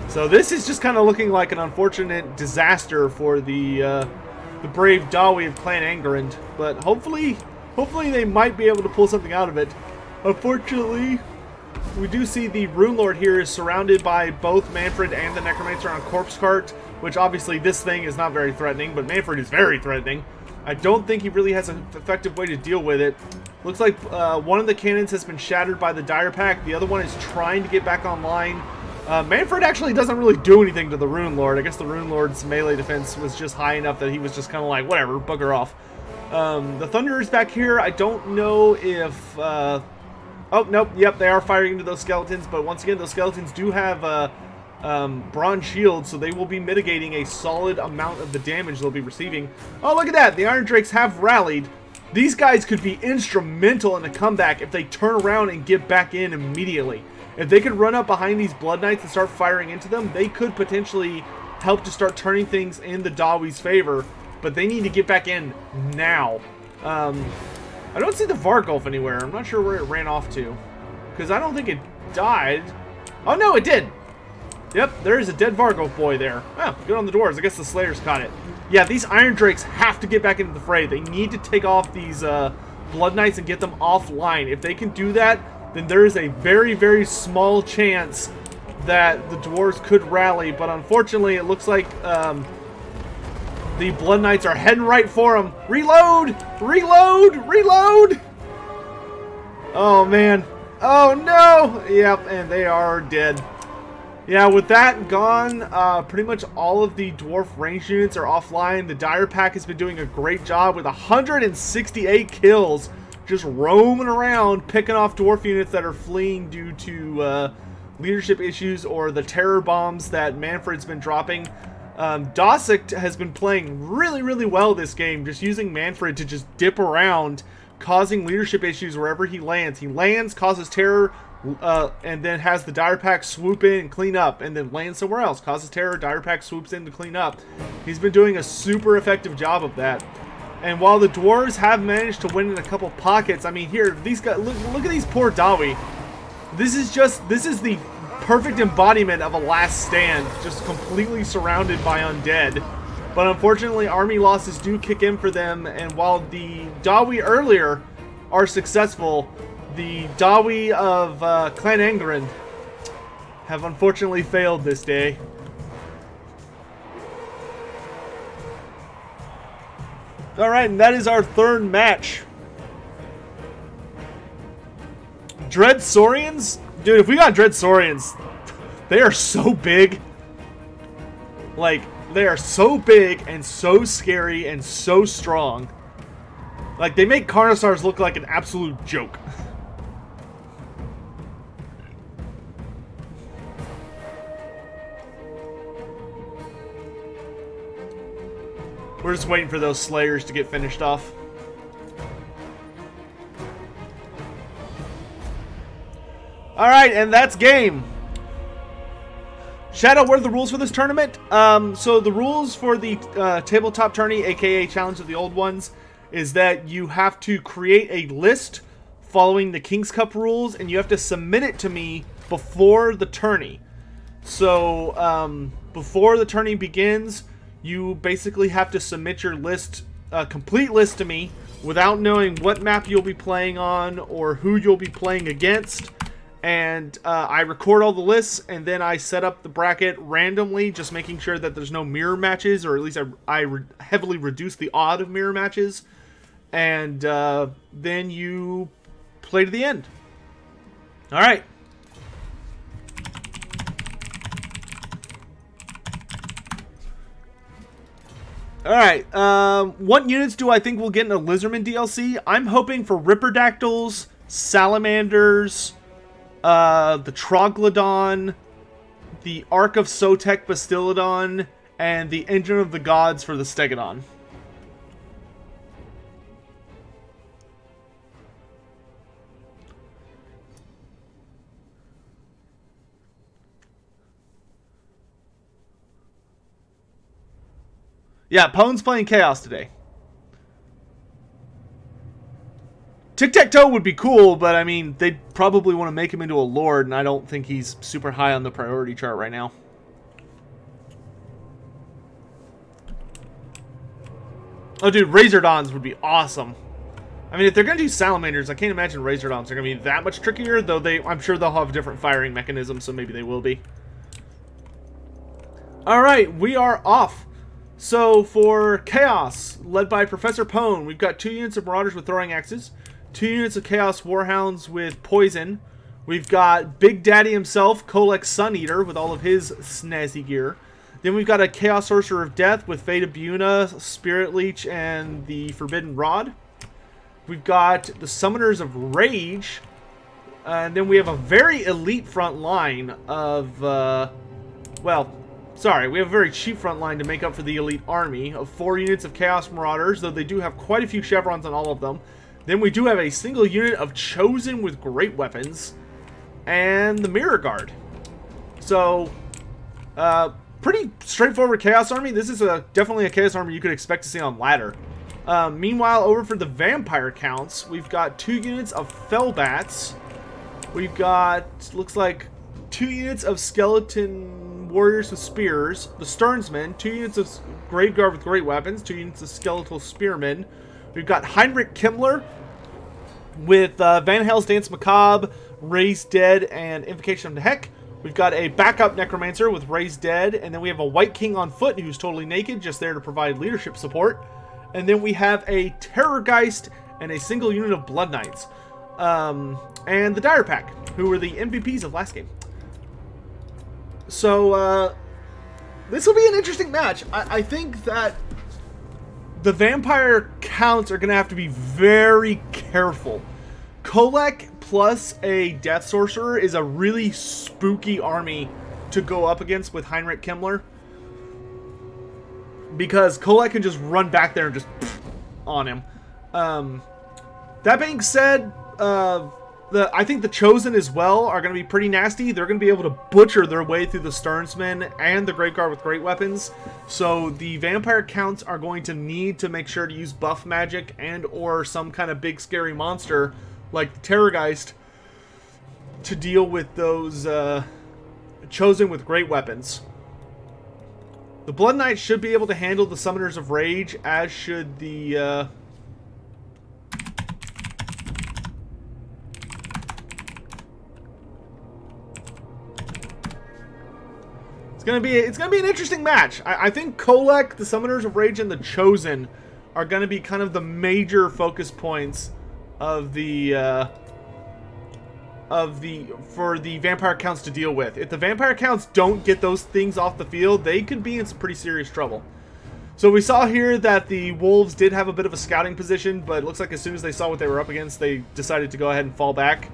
So this is just kind of looking like an unfortunate disaster for the brave Dawi of Clan Angerand. But hopefully they might be able to pull something out of it. Unfortunately, we do see the Rune Lord here is surrounded by both Manfred and the Necromancer on a corpse cart, which obviously this thing is not very threatening, but Manfred is very threatening. I don't think he really has an effective way to deal with it. Looks like one of the cannons has been shattered by the Dire Pack. The other one is trying to get back online. Manfred actually doesn't really do anything to the Rune Lord. I guess the Rune Lord's melee defense was just high enough that he was just kind of like, whatever, bugger off. The Thunderers back here, I don't know if... oh, nope, yep, they are firing into those skeletons, but once again, those skeletons do have bronze shields, so they will be mitigating a solid amount of the damage they'll be receiving. Oh, look at that! The Iron Drakes have rallied. These guys could be instrumental in the comeback if they turn around and get back in immediately. If they could run up behind these Blood Knights and start firing into them, they could potentially help to start turning things in the Dawi's favor, but they need to get back in now. I don't see the Vargulf anywhere. I'm not sure where it ran off to, because I don't think it died. Oh, no, it did! Yep, there is a dead Vargulf boy there. Oh, good on the Dwarves. I guess the Slayers caught it. Yeah, these Iron Drakes have to get back into the fray. They need to take off these Blood Knights and get them offline. If they can do that, then there is a very, very small chance that the Dwarves could rally. But unfortunately, it looks like the Blood Knights are heading right for them. Reload! Reload! Reload! Oh, man. Oh, no! Yep, and they are dead. Yeah, with that gone, pretty much all of the Dwarf ranged units are offline. The Dire Pack has been doing a great job with 168 kills, just roaming around, picking off Dwarf units that are fleeing due to leadership issues or the terror bombs that Manfred's been dropping. Dosic has been playing really, really well this game, just using Manfred to just dip around, causing leadership issues wherever he lands. He lands, causes terror, and then has the Dire Pack swoop in and clean up, and then lands somewhere else, causes terror, Dire Pack swoops in to clean up. He's been doing a super effective job of that. And while the Dwarves have managed to win in a couple pockets, I mean, here, these guys, look at these poor Dawi. This is the perfect embodiment of a last stand, just completely surrounded by undead. But unfortunately, army losses do kick in for them, and while the Dawi earlier are successful, the Dawi of Clan Angerand have unfortunately failed this day. Alright, and that is our third match. Dread Saurians? Dude, if we got Dread Saurians, they are so big. Like, they are so big and so scary and so strong. Like, they make Carnosaurs look like an absolute joke. We're just waiting for those Slayers to get finished off. Alright, and that's game. Shadow, what are the rules for this tournament? So the rules for the Tabletop Tourney, aka Challenge of the Old Ones, is that you have to create a list following the King's Cup rules, and you have to submit it to me before the tourney. So, before the tourney begins, you basically have to submit your list, complete list to me without knowing what map you'll be playing on or who you'll be playing against. And I record all the lists, and then I set up the bracket randomly, just making sure that there's no mirror matches, or at least I heavily reduce the odd of mirror matches. And then you play to the end. All right. Alright, what units do I think we'll get in a Lizardman DLC? I'm hoping for Ripperdactyls, Salamanders, the Troglodon, the Ark of Sotek Bastillodon, and the Engine of the Gods for the Stegodon. Yeah, Pone's playing Chaos today. Tic Tac Toe would be cool, but I mean, they'd probably want to make him into a Lord, and I don't think he's super high on the priority chart right now. Oh, dude, Razordons would be awesome. I mean, if they're going to do Salamanders, I can't imagine Razordons are going to be that much trickier, though I'm sure they'll have different firing mechanisms, so maybe they will be. Alright, we are off. So, for Chaos, led by Professor Pone, we've got 2 units of Marauders with Throwing Axes, 2 units of Chaos Warhounds with Poison. We've got Big Daddy himself, Kolek Sun Eater, with all of his snazzy gear. Then we've got a Chaos Sorcerer of Death with Fate of Buna, Spirit Leech, and the Forbidden Rod. We've got the Summoners of Rage. And then we have a very elite front line of, well... Sorry, we have a very cheap front line to make up for the elite army of 4 units of Chaos Marauders, though they do have quite a few chevrons on all of them. Then we do have a single unit of Chosen with great weapons, and the Mirror Guard. So, pretty straightforward Chaos army. This is definitely a Chaos army you could expect to see on ladder. Meanwhile, over for the Vampire counts, we've got 2 units of Fellbats. We've got, looks like, 2 units of Skeleton Warriors with Spears, the Sternsmen, 2 units of Graveguard with great weapons, 2 units of Skeletal Spearmen. We've got Heinrich Kimmler with Van Hale's Dance Macabre, Raised Dead, and Invocation of the Heck. We've got a backup Necromancer with Raised Dead, and then we have a White King on foot who's totally naked, just there to provide leadership support. And then we have a Terrorgeist and a single unit of Blood Knights. And the Dire Pack, who were the MVPs of last game. So, this will be an interesting match. I think that the Vampire counts are going to have to be very careful. Kolek plus a Death Sorcerer is a really spooky army to go up against with Heinrich Kimmler. Because Kolek can just run back there and just on him. That being said, I think the Chosen as well are going to be pretty nasty. They're going to be able to butcher their way through the Sternsmen and the Graveguard with great weapons. So the Vampire counts are going to need to make sure to use buff magic and or some kind of big scary monster like the Terrorgeist to deal with those Chosen with great weapons. The Blood Knight should be able to handle the Summoners of Rage, as should the... It's gonna be an interesting match. I think Kolek, the Summoners of Rage, and the Chosen are gonna be kind of the major focus points of the for the Vampire counts to deal with. If the Vampire counts don't get those things off the field, they could be in some pretty serious trouble. So we saw here that the Wolves did have a bit of a scouting position, but it looks like as soon as they saw what they were up against, they decided to go ahead and fall back.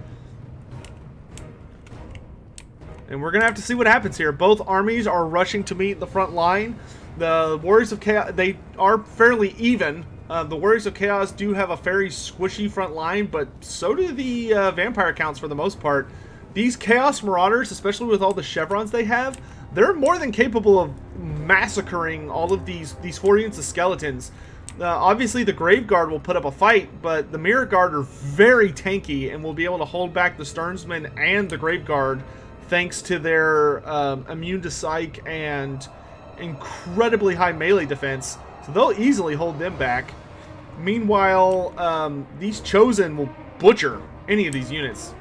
And we're going to have to see what happens here. Both armies are rushing to meet the front line. The Warriors of Chaos, they are fairly even. The Warriors of Chaos do have a very squishy front line, but so do the Vampire counts for the most part. These Chaos Marauders, especially with all the chevrons they have, they're more than capable of massacring all of these 4 units of skeletons. Obviously, the Graveguard will put up a fight, but the Mirror Guard are very tanky and will be able to hold back the Sternsmen and the Graveguard, thanks to their immune to psych and incredibly high melee defense. So they'll easily hold them back. Meanwhile, these Chosen will butcher any of these units.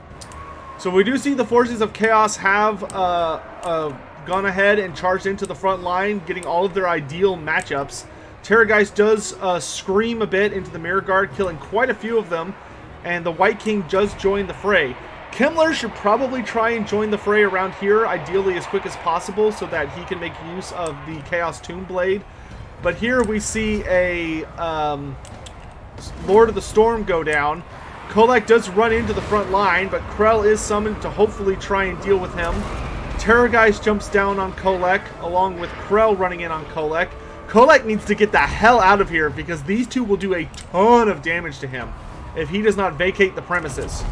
So we do see the forces of Chaos have gone ahead and charged into the front line, getting all of their ideal matchups. Terrorgeist does scream a bit into the Mirror Guard, killing quite a few of them, and the White King does join the fray. Kimmler should probably try and join the fray around here, ideally as quick as possible, so that he can make use of the Chaos Tomb Blade. But here we see a Lord of the Storm go down. Kolek does run into the front line, but Krell is summoned to hopefully try and deal with him. Terrorgeist jumps down on Kolek, along with Krell running in on Kolek. Kolek needs to get the hell out of here, because these two will do a ton of damage to him if he does not vacate the premises.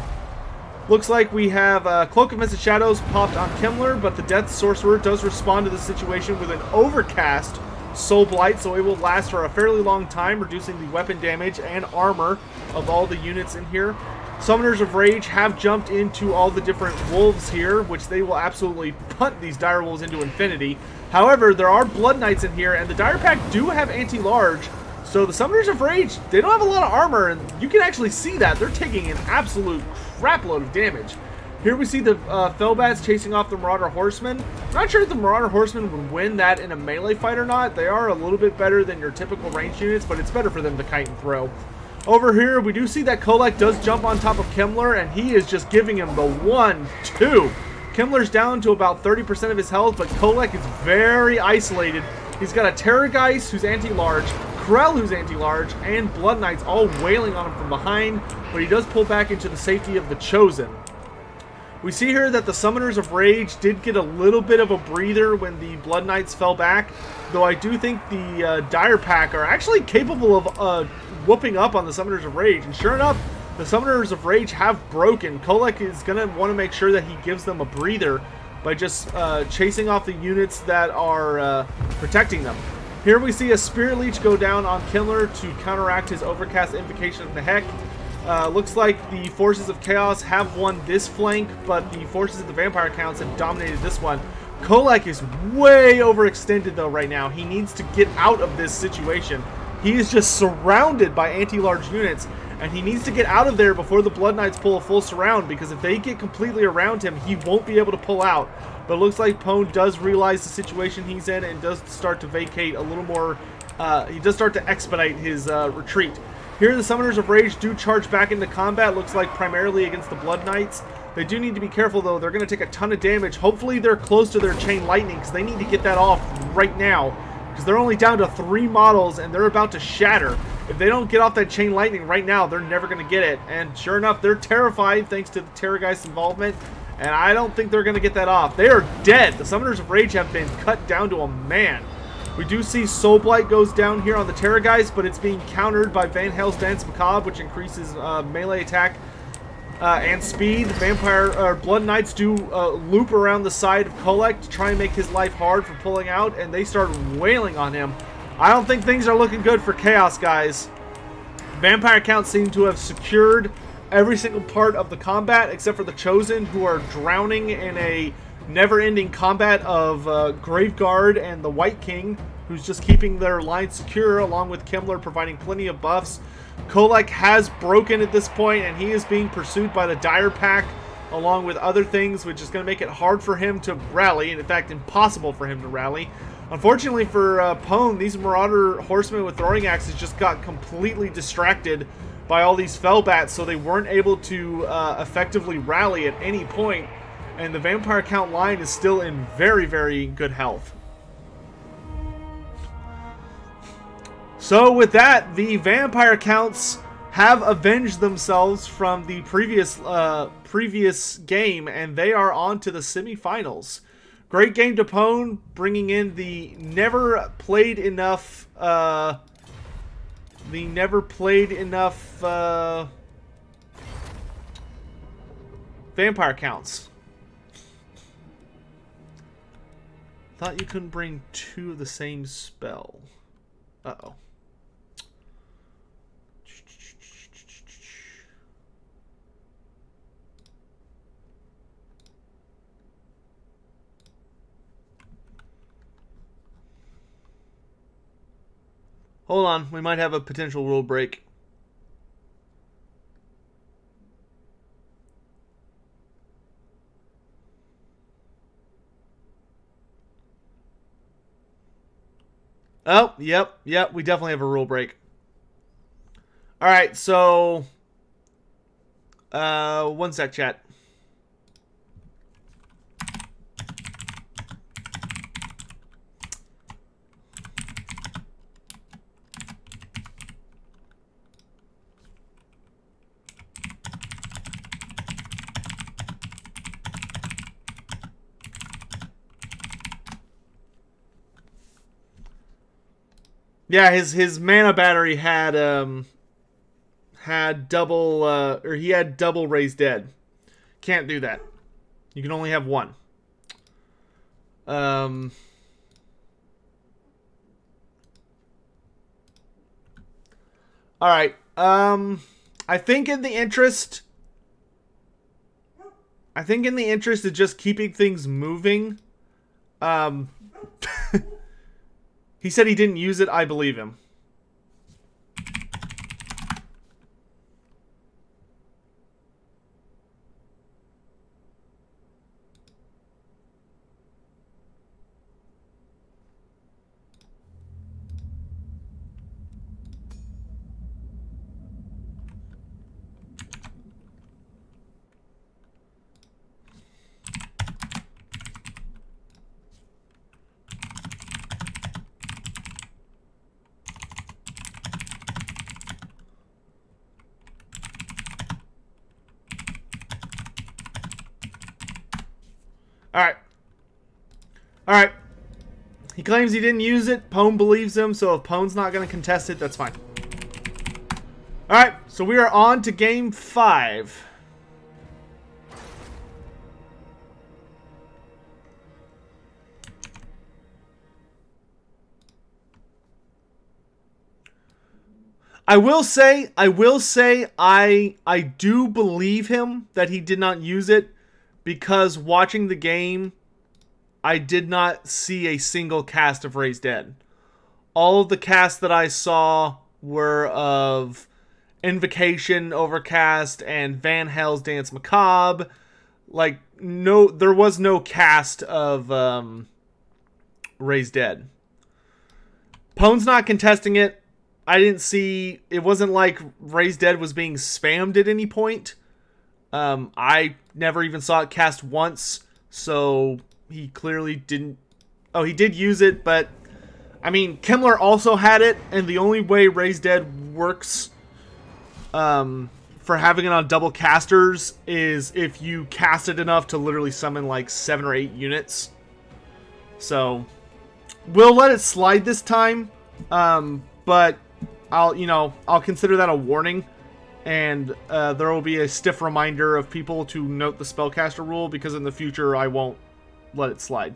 Looks like we have Cloak of Mist and Shadows popped on Kimmler, but the Death Sorcerer does respond to the situation with an overcast Soul Blight, so it will last for a fairly long time, reducing the weapon damage and armor of all the units in here. Summoners of Rage have jumped into all the different wolves here, which they will absolutely punt these dire wolves into infinity. However, there are Blood Knights in here, and the Dire Pack do have anti-large, so the Summoners of Rage, they don't have a lot of armor, and you can actually see that. They're taking an absolute crapload of damage. Here we see the Fellbats chasing off the Marauder Horsemen. I'm not sure if the Marauder Horsemen would win that in a melee fight or not. They are a little bit better than your typical ranged units, but it's better for them to kite and throw. Over here, we do see that Kolek does jump on top of Kimmler, and he is just giving him the 1-2. Kimmler's down to about 30% of his health, but Kolek is very isolated. He's got a Terrorgeist who's anti-large, Krell who's anti-large, and Blood Knights all wailing on him from behind, but he does pull back into the safety of the Chosen. We see here that the Summoners of Rage did get a little bit of a breather when the Blood Knights fell back, though I do think the Dire Pack are actually capable of whooping up on the Summoners of Rage, and sure enough, the Summoners of Rage have broken. Kolek is going to want to make sure that he gives them a breather by just chasing off the units that are protecting them. Here we see a Spirit Leech go down on Kimmler to counteract his Overcast Invocation of the Heck. Looks like the forces of Chaos have won this flank, but the forces of the Vampire Counts have dominated this one. Kolek is way overextended though right now. He needs to get out of this situation. He is just surrounded by anti-large units, and he needs to get out of there before the Blood Knights pull a full surround, because if they get completely around him, he won't be able to pull out. But it looks like Pone does realize the situation he's in and does start to vacate a little more. He does start to expedite his retreat. Here the Summoners of Rage do charge back into combat, looks like primarily against the Blood Knights. They do need to be careful though, they're going to take a ton of damage. Hopefully they're close to their Chain Lightning, because they need to get that off right now, because they're only down to 3 models and they're about to shatter. If they don't get off that Chain Lightning right now, they're never going to get it. And sure enough, they're terrified thanks to the Terrorgeist involvement, and I don't think they're going to get that off. They are dead. The Summoners of Rage have been cut down to a man. We do see Soul Blight goes down here on the Terrorgeist, but it's being countered by Van Hell's Dance Macabre, which increases melee attack and speed. The Blood Knights do loop around the side of Kolek to try and make his life hard for pulling out, and they start wailing on him. I don't think things are looking good for Chaos, guys. Vampire Counts seem to have secured every single part of the combat, except for the Chosen, who are drowning in a never-ending combat of Graveguard and the White King, who's just keeping their line secure, along with Kimmler providing plenty of buffs. Kolek has broken at this point, and he is being pursued by the Dire Pack, along with other things, which is going to make it hard for him to rally, and in fact impossible for him to rally. Unfortunately for Pone, these Marauder Horsemen with throwing axes just got completely distracted by all these Fellbats, so they weren't able to effectively rally at any point. And the Vampire Count line is still in very, very good health. So with that, the Vampire Counts have avenged themselves from the previous game, and they are on to the semifinals. Great game to Pone, bringing in the never played enough Vampire Counts. Thought you couldn't bring 2 of the same spell. Uh-oh. Hold on, we might have a potential rule break. Oh, yep, yep. We definitely have a rule break. All right, so one sec, chat. Yeah, his mana battery had double or he had double raised dead. Can't do that. You can only have one. All right. I think in the interest of just keeping things moving, he said he didn't use it. I believe him. Alright. Alright. He claims he didn't use it. Pone believes him, so if Pone's not going to contest it, that's fine. Alright, so we are on to game 5. I will say I do believe him that he did not use it, because watching the game, I did not see a single cast of Raised Dead. All of the casts that I saw were of Invocation, Overcast, and Van Hell's Dance Macabre. Like, no, there was no cast of Raised Dead. Pone's not contesting it. I didn't see... It wasn't like Raised Dead was being spammed at any point. I never even saw it cast once, so he clearly didn't... Oh, he did use it, but... I mean, Kimmler also had it, and the only way Raised Dead works for having it on double casters is if you cast it enough to literally summon like 7 or 8 units. So, we'll let it slide this time, but I'll consider that a warning. And there will be a stiff reminder of people to note the spellcaster rule, because in the future I won't let it slide.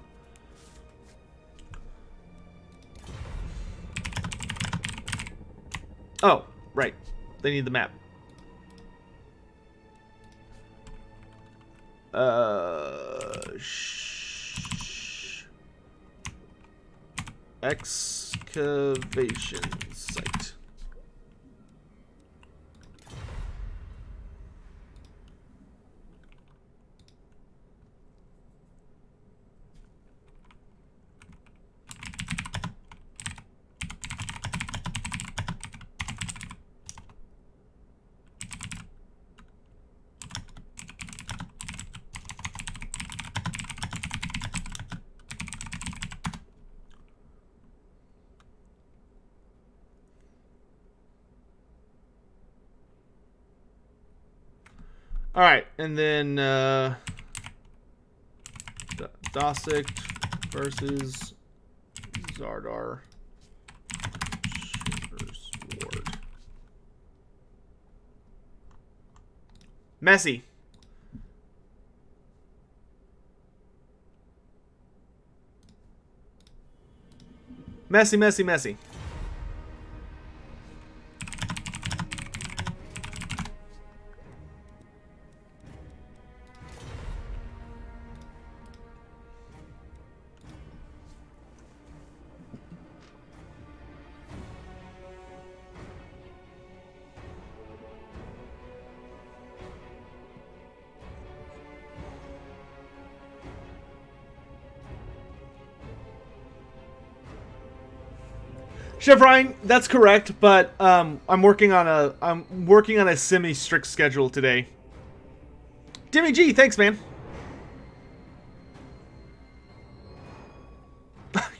Oh, right. They need the map. Excavation site. Alright, and then Caustic versus Zardar. Ward. Messy. Messy, messy, messy. Chef Ryan, that's correct, but I'm working on a semi-strict schedule today. Timmy G, thanks, man.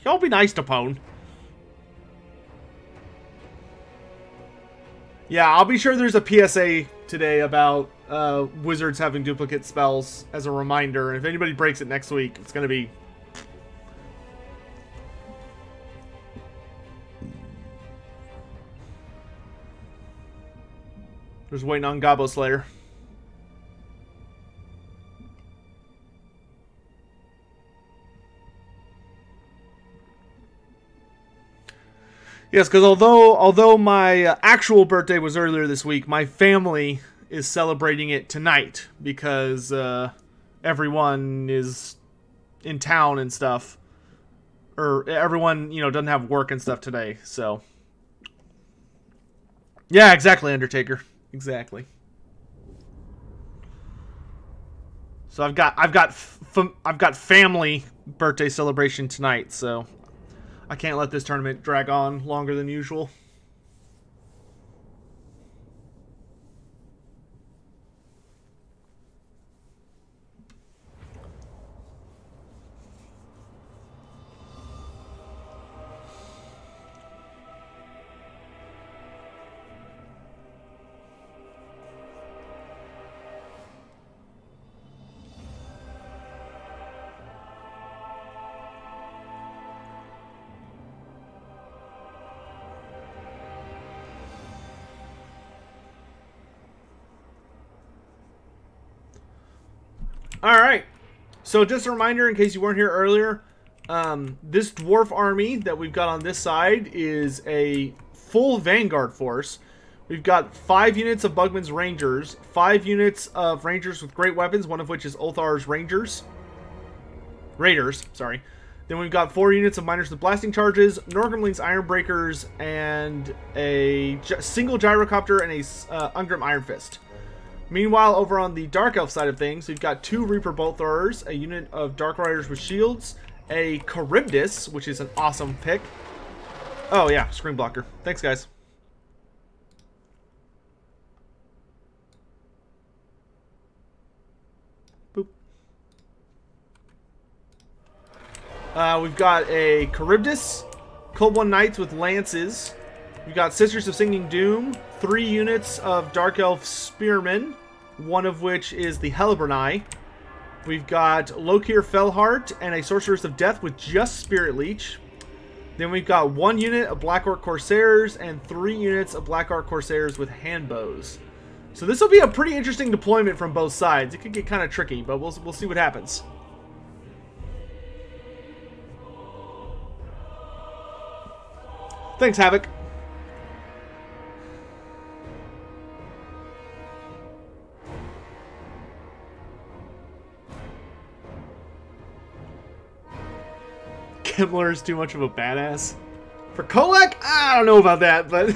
Y'all be nice to Pone. Yeah, I'll be sure there's a PSA today about wizards having duplicate spells as a reminder. And if anybody breaks it next week, it's going to be... Just waiting on Gobbo Slayer. Yes, because although my actual birthday was earlier this week, my family is celebrating it tonight because everyone is in town and stuff, or everyone doesn't have work and stuff today. So yeah, exactly, Undertaker, exactly. So I've got family birthday celebration tonight, so I can't let this tournament drag on longer than usual. Alright, so just a reminder in case you weren't here earlier, this dwarf army that we've got on this side is a full vanguard force. We've got 5 units of Bugman's Rangers, 5 units of Rangers with great weapons, one of which is Ulthar's Raiders, sorry. Then we've got 4 units of Miners with Blasting Charges, Norgrimling's Ironbreakers, and a single Gyrocopter and a Ungrim Iron Fist. Meanwhile, over on the Dark Elf side of things, we've got 2 Reaper Bolt Throwers, a unit of Dark Riders with shields, a Charybdis, which is an awesome pick. Oh yeah, Screen Blocker. Thanks, guys. Boop. We've got a Charybdis, Cold One Knights with Lances. We've got Sisters of Singing Doom, 3 units of Dark Elf Spearmen, one of which is the Helleburnai. We've got Lokir Fellheart and a Sorceress of Death with just Spirit Leech. Then we've got 1 unit of Black Orc Corsairs and 3 units of Black Orc Corsairs with handbows. So this will be a pretty interesting deployment from both sides. It could get kind of tricky, but we'll see what happens. Thanks, Havoc. Himmler is too much of a badass. For Kolek? I don't know about that, but...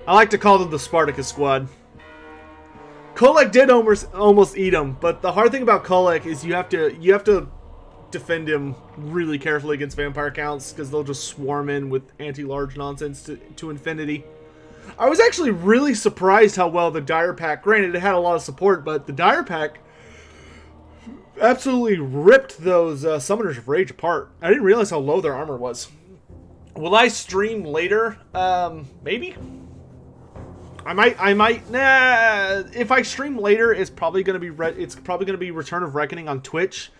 I like to call them the Spartacus Squad. Kolek did almost eat him, but the hard thing about Kolek is you have to defend him really carefully against vampire counts, because they'll just swarm in with anti-large nonsense to infinity. I was actually really surprised how well the Dire Pack, granted it had a lot of support, but the Dire Pack absolutely ripped those Summoners of Rage apart. I didn't realize how low their armor was. Will I stream later? Maybe? I might, nah, if I stream later, it's probably going to be Return of Reckoning on Twitch.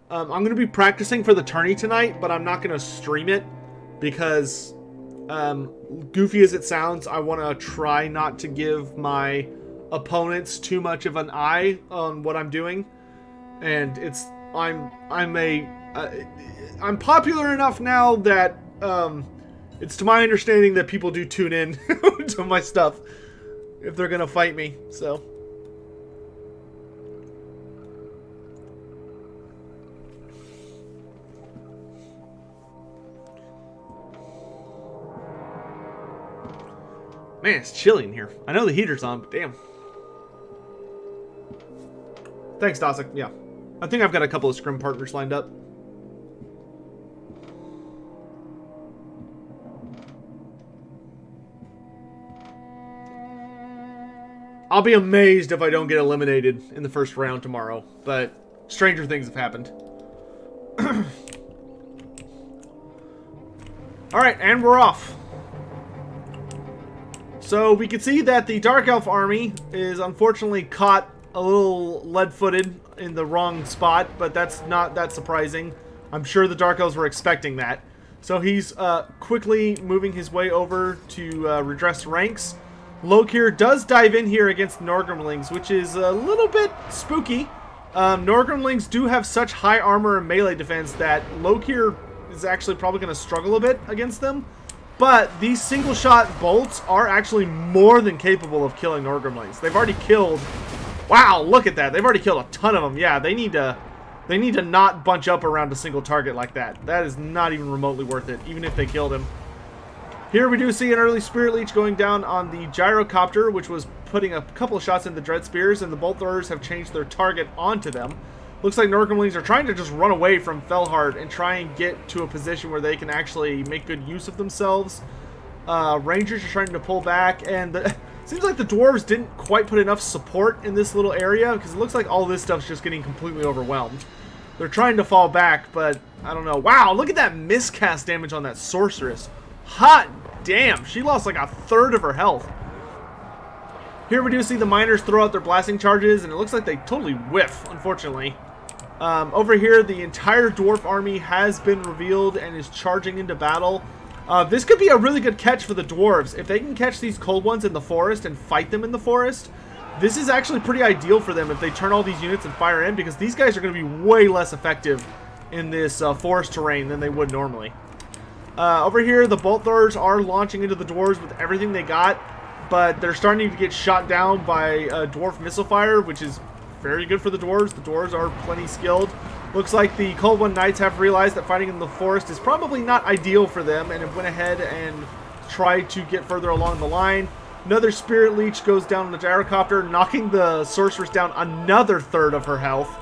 I'm going to be practicing for the tourney tonight, but I'm not going to stream it because... goofy as it sounds, I want to try not to give my opponents too much of an eye on what I'm doing, and I'm popular enough now that it's to my understanding that people do tune in to my stuff if they're gonna fight me. So man, it's chilly in here. I know the heater's on, but damn. Thanks, Dosick. Yeah. I think I've got a couple of scrim partners lined up. I'll be amazed if I don't get eliminated in the first round tomorrow, but stranger things have happened. Alright, and we're off. So we can see that the Dark Elf army is unfortunately caught a little lead-footed in the wrong spot, but that's not that surprising. I'm sure the Dark Elves were expecting that. So he's quickly moving his way over to redress ranks. Lokir does dive in here against Norgrimlings, which is a little bit spooky. Norgrimlings do have such high armor and melee defense that Lokir is actually probably going to struggle a bit against them. But these single-shot bolts are actually more than capable of killing Norgrimlings. They've already killed... Wow, look at that. They've already killed a ton of them. Yeah, they need to not bunch up around a single target like that. That is not even remotely worth it, even if they killed him. Here we do see an early Spirit Leech going down on the Gyrocopter, which was putting a couple of shots into Dread Spears, and the Bolt Throwers have changed their target onto them. Looks like Norgrimlings are trying to just run away from Felhard and try and get to a position where they can actually make good use of themselves. Rangers are trying to pull back, and it seems like the Dwarves didn't quite put enough support in this little area, because it looks like all this stuff's just getting completely overwhelmed. They're trying to fall back, but I don't know. Wow, look at that miscast damage on that Sorceress. Hot damn, she lost like a third of her health. Here we do see the miners throw out their blasting charges, and it looks like they totally whiff, unfortunately. Over here, the entire dwarf army has been revealed and is charging into battle. This could be a really good catch for the dwarves. If they can catch these cold ones in the forest and fight them in the forest, this is actually pretty ideal for them if they turn all these units and fire in, because these guys are going to be way less effective in this forest terrain than they would normally. Over here, the Bolt Throwers are launching into the dwarves with everything they got, but they're starting to get shot down by dwarf missile fire, which is very good for the dwarves. The dwarves are plenty skilled. Looks like the Cold One Knights have realized that fighting in the forest is probably not ideal for them, and have went ahead and tried to get further along the line. Another Spirit Leech goes down on the Gyrocopter, knocking the Sorceress down another third of her health.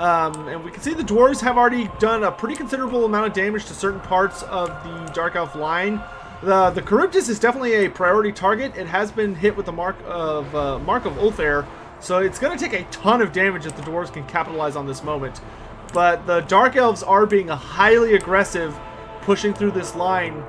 And we can see the dwarves have already done a pretty considerable amount of damage to certain parts of the Dark Elf line. The Charybdis is definitely a priority target. It has been hit with the Mark of Ulthair, so it's going to take a ton of damage if the dwarves can capitalize on this moment. But the Dark Elves are being highly aggressive, pushing through this line,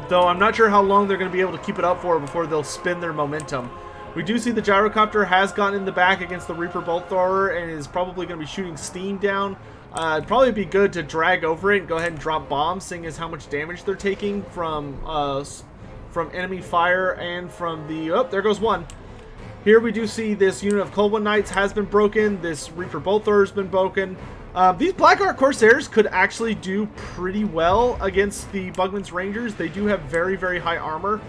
though I'm not sure how long they're going to be able to keep it up for before they'll spin their momentum. We do see the Gyrocopter has gotten in the back against the Reaper Bolt Thrower and is probably going to be shooting steam down. It'd probably be good to drag over it and go ahead and drop bombs, seeing as how much damage they're taking from enemy fire and from the... Oh, there goes one. Here we do see this unit of Cold One Knights has been broken. This Reaper Bolt Thrower has been broken. These Black Ark Corsairs could actually do pretty well against the Bugman's Rangers. They do have very, very high armor.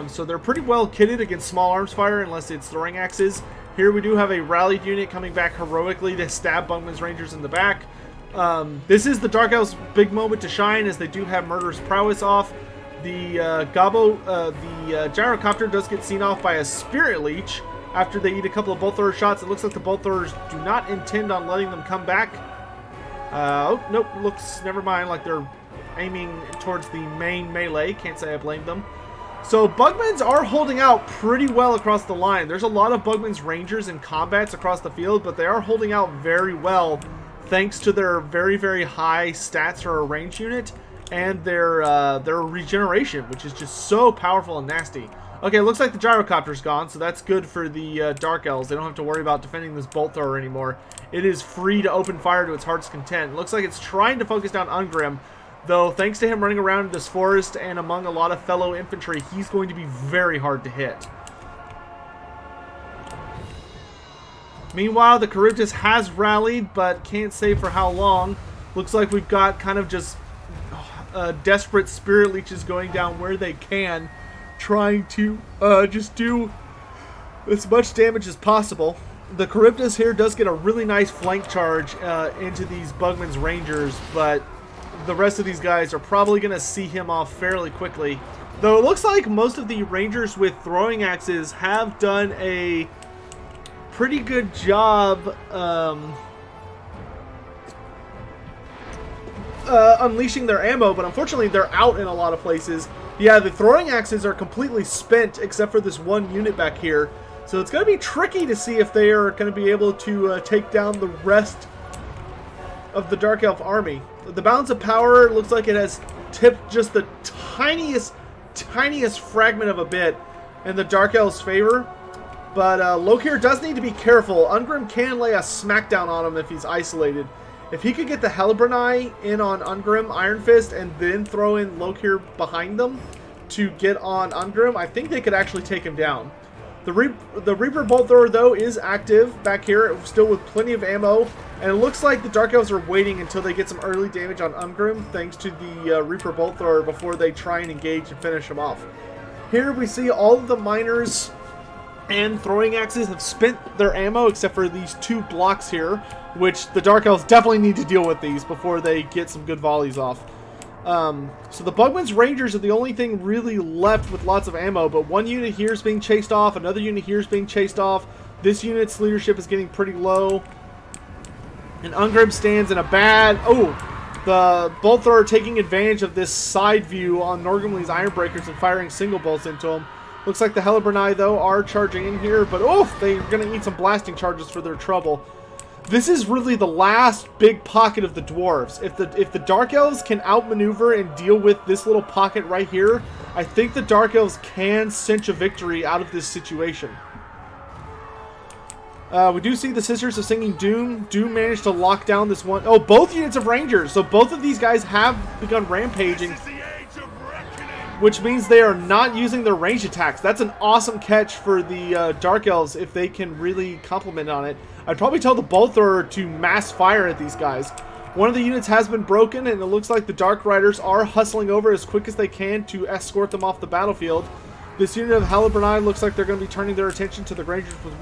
So they're pretty well kitted against small arms fire unless it's throwing axes. Here we do have a rallied unit coming back heroically to stab Bugman's Rangers in the back. This is the Dark Elves' big moment to shine, as they do have Murderous Prowess off. The Gobbo, the Gyrocopter does get seen off by a Spirit Leech after they eat a couple of Bolt Thrower shots. It looks like the Bolt Throwers do not intend on letting them come back. Oh, nope, never mind, like they're aiming towards the main melee. Can't say I blame them. So Bugmans are holding out pretty well across the line. There's a lot of Bugman's Rangers in combats across the field, but they are holding out very well thanks to their very, very high stats for a range unit and their regeneration, which is just so powerful and nasty. Okay, it looks like the Gyrocopter's gone, so that's good for the Dark Elves. They don't have to worry about defending this Bolt Thrower anymore. It is free to open fire to its heart's content. It looks like it's trying to focus down Ungrim, though thanks to him running around this forest and among a lot of fellow infantry, he's going to be very hard to hit. Meanwhile, the Charybdis has rallied, but can't say for how long. Looks like we've got kind of just desperate Spirit Leeches going down where they can, trying to just do as much damage as possible. The Charybdis here does get a really nice flank charge into these Bugman's Rangers, but the rest of these guys are probably going to see him off fairly quickly. Though it looks like most of the Rangers with throwing axes have done a pretty good job unleashing their ammo, but unfortunately they're out in a lot of places. Yeah, the throwing axes are completely spent except for this one unit back here. So it's going to be tricky to see if they are going to be able to take down the rest of the Dark Elf army. The balance of power looks like it has tipped just the tiniest fragment of a bit in the Dark Elf's favor. But Lokir does need to be careful. Ungrim can lay a smackdown on him if he's isolated. If he could get the Hellbrunei in on Ungrim, Iron Fist, and then throw in Lokir behind them to get on Ungrim, I think they could actually take him down. The Reaper Bolt Thrower, though, is active back here, still with plenty of ammo. And it looks like the Dark Elves are waiting until they get some early damage on Ungrim, thanks to the Reaper Bolt Thrower, before they try and engage and finish him off. Here we see all of the miners and throwing axes have spent their ammo, except for these 2 blocks here, which the Dark Elves definitely need to deal with these before they get some good volleys off. So the Bugman's Rangers are the only thing really left with lots of ammo, but one unit here is being chased off, another unit here is being chased off. This unit's leadership is getting pretty low. And Ungrim stands in a bad... Oh! The Bolt Thrower taking advantage of this side view on Norgrimly's Ironbreakers and firing single bolts into them. Looks like the Hellbrunei, though, are charging in here, but oh! They're going to need some blasting charges for their trouble. This is really the last big pocket of the Dwarves. If the Dark Elves can outmaneuver and deal with this little pocket right here, I think the Dark Elves can cinch a victory out of this situation. We do see the Sisters of Singing Doom. Doom managed to lock down this one. Oh, both units of Rangers. So both of these guys have begun rampaging, which means they are not using their range attacks. That's an awesome catch for the Dark Elves if they can really compliment on it. I'd probably tell the Bolt Thrower to mass fire at these guys. One of the units has been broken, and it looks like the Dark Riders are hustling over as quick as they can to escort them off the battlefield. This unit of Hellbrunei looks like they're going to be turning their attention to the Rangers with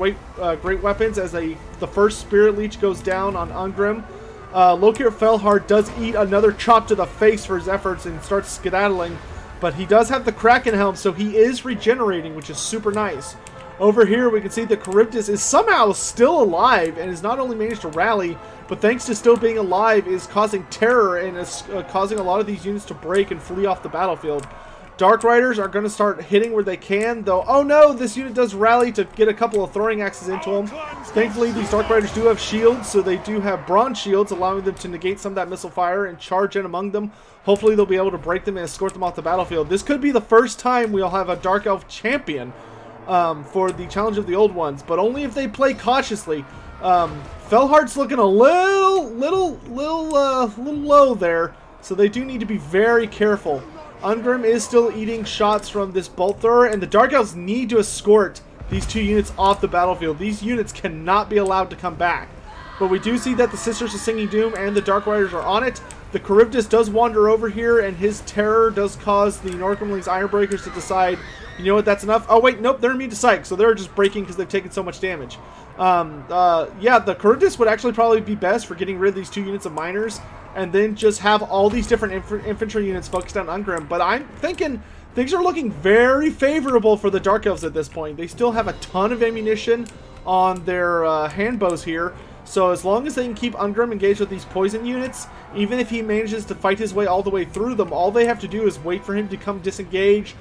great weapons as the first Spirit Leech goes down on Ungrim. Lokir Felhard does eat another chop to the face for his efforts and starts skedaddling, but he does have the Kraken Helm, so he is regenerating, which is super nice. Over here, we can see that Charybdis is somehow still alive and has not only managed to rally, but thanks to still being alive, is causing terror and is causing a lot of these units to break and flee off the battlefield. Dark Riders are going to start hitting where they can, though. Oh no, this unit does rally to get a couple of throwing axes into them. Thankfully, these Dark Riders do have shields, so they do have bronze shields, allowing them to negate some of that missile fire and charge in among them. Hopefully, they'll be able to break them and escort them off the battlefield. This could be the first time we'll have a Dark Elf champion for the Challenge of the Old Ones, but only if they play cautiously. Felhard's looking a little low there, so they do need to be very careful. Ungrim is still eating shots from this Bolt Thrower, and the Dark Elves need to escort these 2 units off the battlefield. These units cannot be allowed to come back. But we do see that the Sisters of Singing Doom and the Dark Riders are on it. The Charybdis does wander over here, and his terror does cause the Norgrimly's Ironbreakers to decide, you know what, that's enough. Oh wait, nope, they're immune to Psych, so they're just breaking because they've taken so much damage. Yeah, the Charybdis would actually probably be best for getting rid of these 2 units of miners, and then just have all these different infantry units focused on Ungrim. But I'm thinking things are looking very favorable for the Dark Elves at this point. They still have a ton of ammunition on their hand bows here. So as long as they can keep Ungrim engaged with these poison units, even if he manages to fight his way all the way through them, all they have to do is wait for him to come disengage,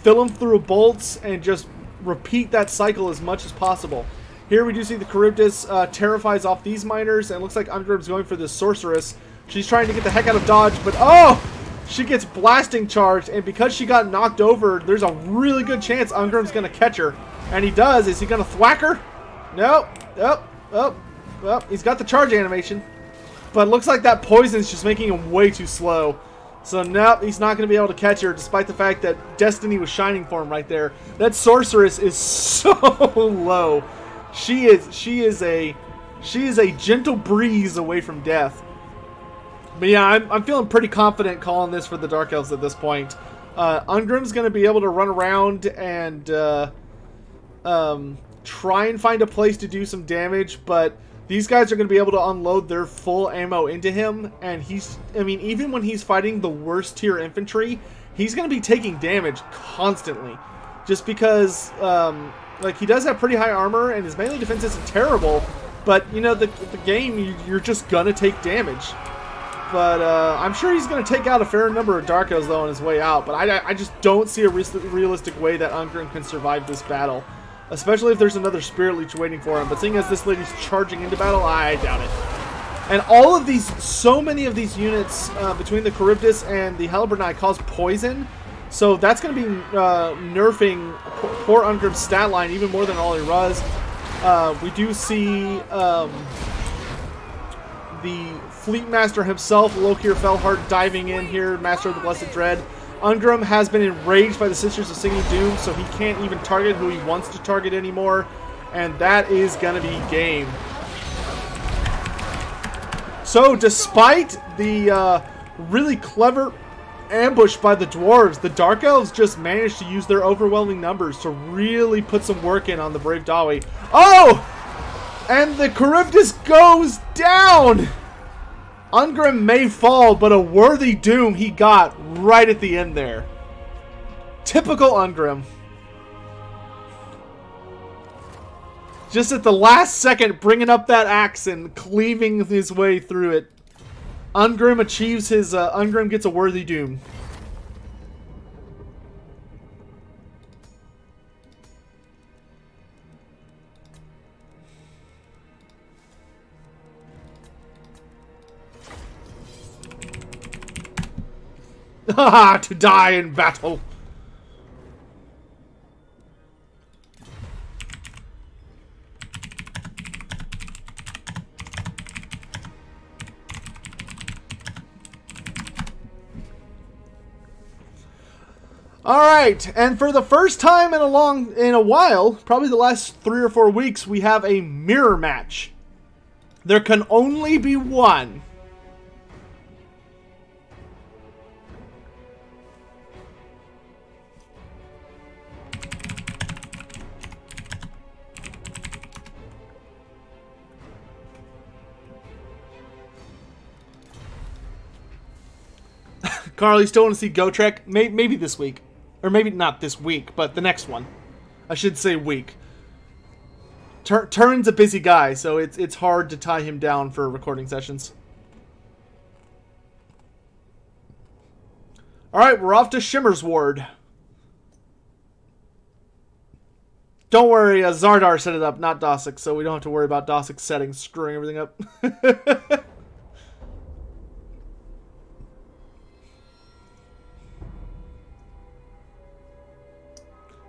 fill him through bolts, and just repeat that cycle as much as possible. Here we do see the Charybdis terrifies off these miners, and it looks like Ungrim's going for this Sorceress. She's trying to get the heck out of dodge, but oh! She gets blasting charged, and because she got knocked over, there's a really good chance Ungrim's going to catch her. And he does. Is he going to thwack her? No. Well, he's got the charge animation, but it looks like that poison's just making him way too slow. So nope, he's not going to be able to catch her, despite the fact that Destiny was shining for him right there. That Sorceress is so low. She is a gentle breeze away from death. But yeah, I'm feeling pretty confident calling this for the Dark Elves at this point. Ungrim's going to be able to run around and try and find a place to do some damage, but these guys are going to be able to unload their full ammo into him, and even when he's fighting the worst tier infantry, he's going to be taking damage constantly, just because Like, he does have pretty high armor, and his melee defense isn't terrible. But, you know, the game, you're just gonna take damage. But I'm sure he's going to take out a fair number of Dark Elves, though, on his way out. But I just don't see a realistic way that Ungrim can survive this battle. Especially if there's another Spirit Leech waiting for him. But seeing as this lady's charging into battle, I doubt it. And all of these, so many of these units between the Charybdis and the Halberd Knight cause poison. So that's going to be nerfing poor Ungrim's stat line even more than Ollie Ruz. We do see the Fleet Master himself, Lokir Felhart, diving in here, Master of the Blessed Dread. Ungrim has been enraged by the Sisters of Singing Doom, so he can't even target who he wants to target anymore. And that is going to be game. So, despite the really clever ambush by the Dwarves, the Dark Elves just managed to use their overwhelming numbers to really put some work in on the Brave Dawi. Oh! And the Charybdis goes down! Ungrim may fall, but a worthy doom he got right at the end there. Typical Ungrim. Just at the last second, bringing up that axe and cleaving his way through it. Ungrim achieves his, Ungrim gets a worthy doom. Haha, to die in battle. Alright, and for the first time in a while, probably the last 3 or 4 weeks, we have a mirror match. There can only be one. Carl, you still want to see Gotrek? Maybe this week. Or maybe not this week, but the next one. I should say week. Turin's a busy guy, so it's hard to tie him down for recording sessions. Alright, we're off to Shimmer's Ward. Don't worry, Zardar set it up, not Dosik, so we don't have to worry about Dosik's settings screwing everything up.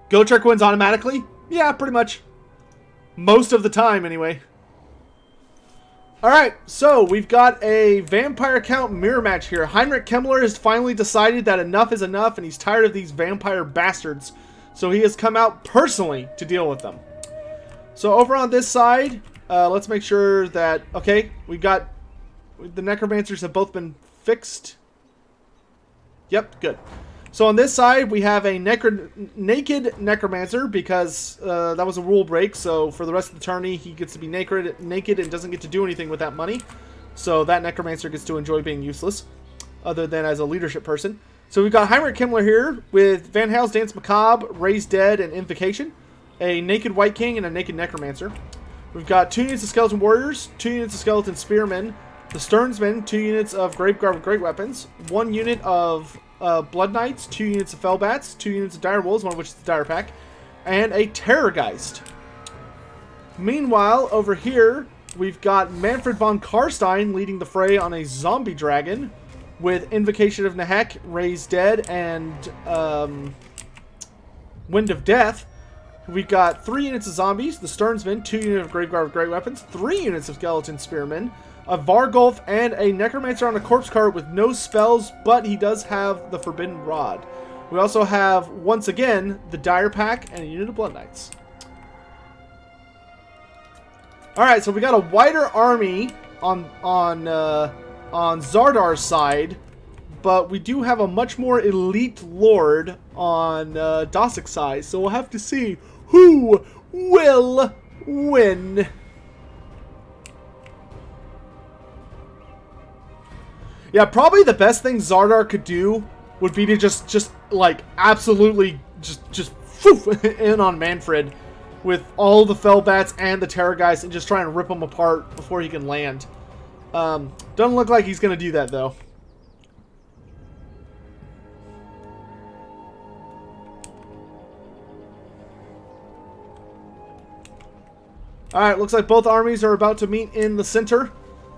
Gotrek wins automatically? Yeah, pretty much. Most of the time, anyway. Alright, so we've got a Vampire Count mirror match here. Heinrich Kemmler has finally decided that enough is enough, and he's tired of these vampire bastards. So he has come out personally to deal with them. So over on this side, let's make sure that... Okay, we got... The Necromancers have both been fixed. Yep, good. So on this side, we have a naked Necromancer, because that was a rule break. So for the rest of the tourney, he gets to be naked and doesn't get to do anything with that money. So that Necromancer gets to enjoy being useless, other than as a leadership person. So we've got Heinrich Kemmler here with Van Hal's Dance Macabre, Raise Dead, and Invocation. A naked White King and a naked Necromancer. We've got 2 units of Skeleton Warriors, 2 units of Skeleton Spearmen, the Sternsmen, 2 units of Graveguard with Great Weapons, 1 unit of... Blood Knights, 2 units of Fellbats, 2 units of Dire Wolves, one of which is the Dire Pack, and a Terrorgeist. Meanwhile, over here, we've got Manfred von Karstein leading the fray on a Zombie Dragon with Invocation of Nehek, Raise Dead, and Wind of Death. We've got 3 units of Zombies, the Sternsmen, 2 units of Graveguard with Great Weapons, 3 units of Skeleton Spearmen, a Vargulf, and a Necromancer on a Corpse Cart with no spells, but he does have the Forbidden Rod. We also have, once again, the Dire Pack and a unit of Blood Knights. Alright, so we got a wider army on Zardar's side, but we do have a much more elite lord on Dosik's side, so we'll have to see who will win. Yeah, probably the best thing Zardar could do would be to just like, absolutely just in on Manfred. with all the Fellbats and the Terrorgeist and just try and rip them apart before he can land. Doesn't look like he's going to do that, though. Alright, looks like both armies are about to meet in the center.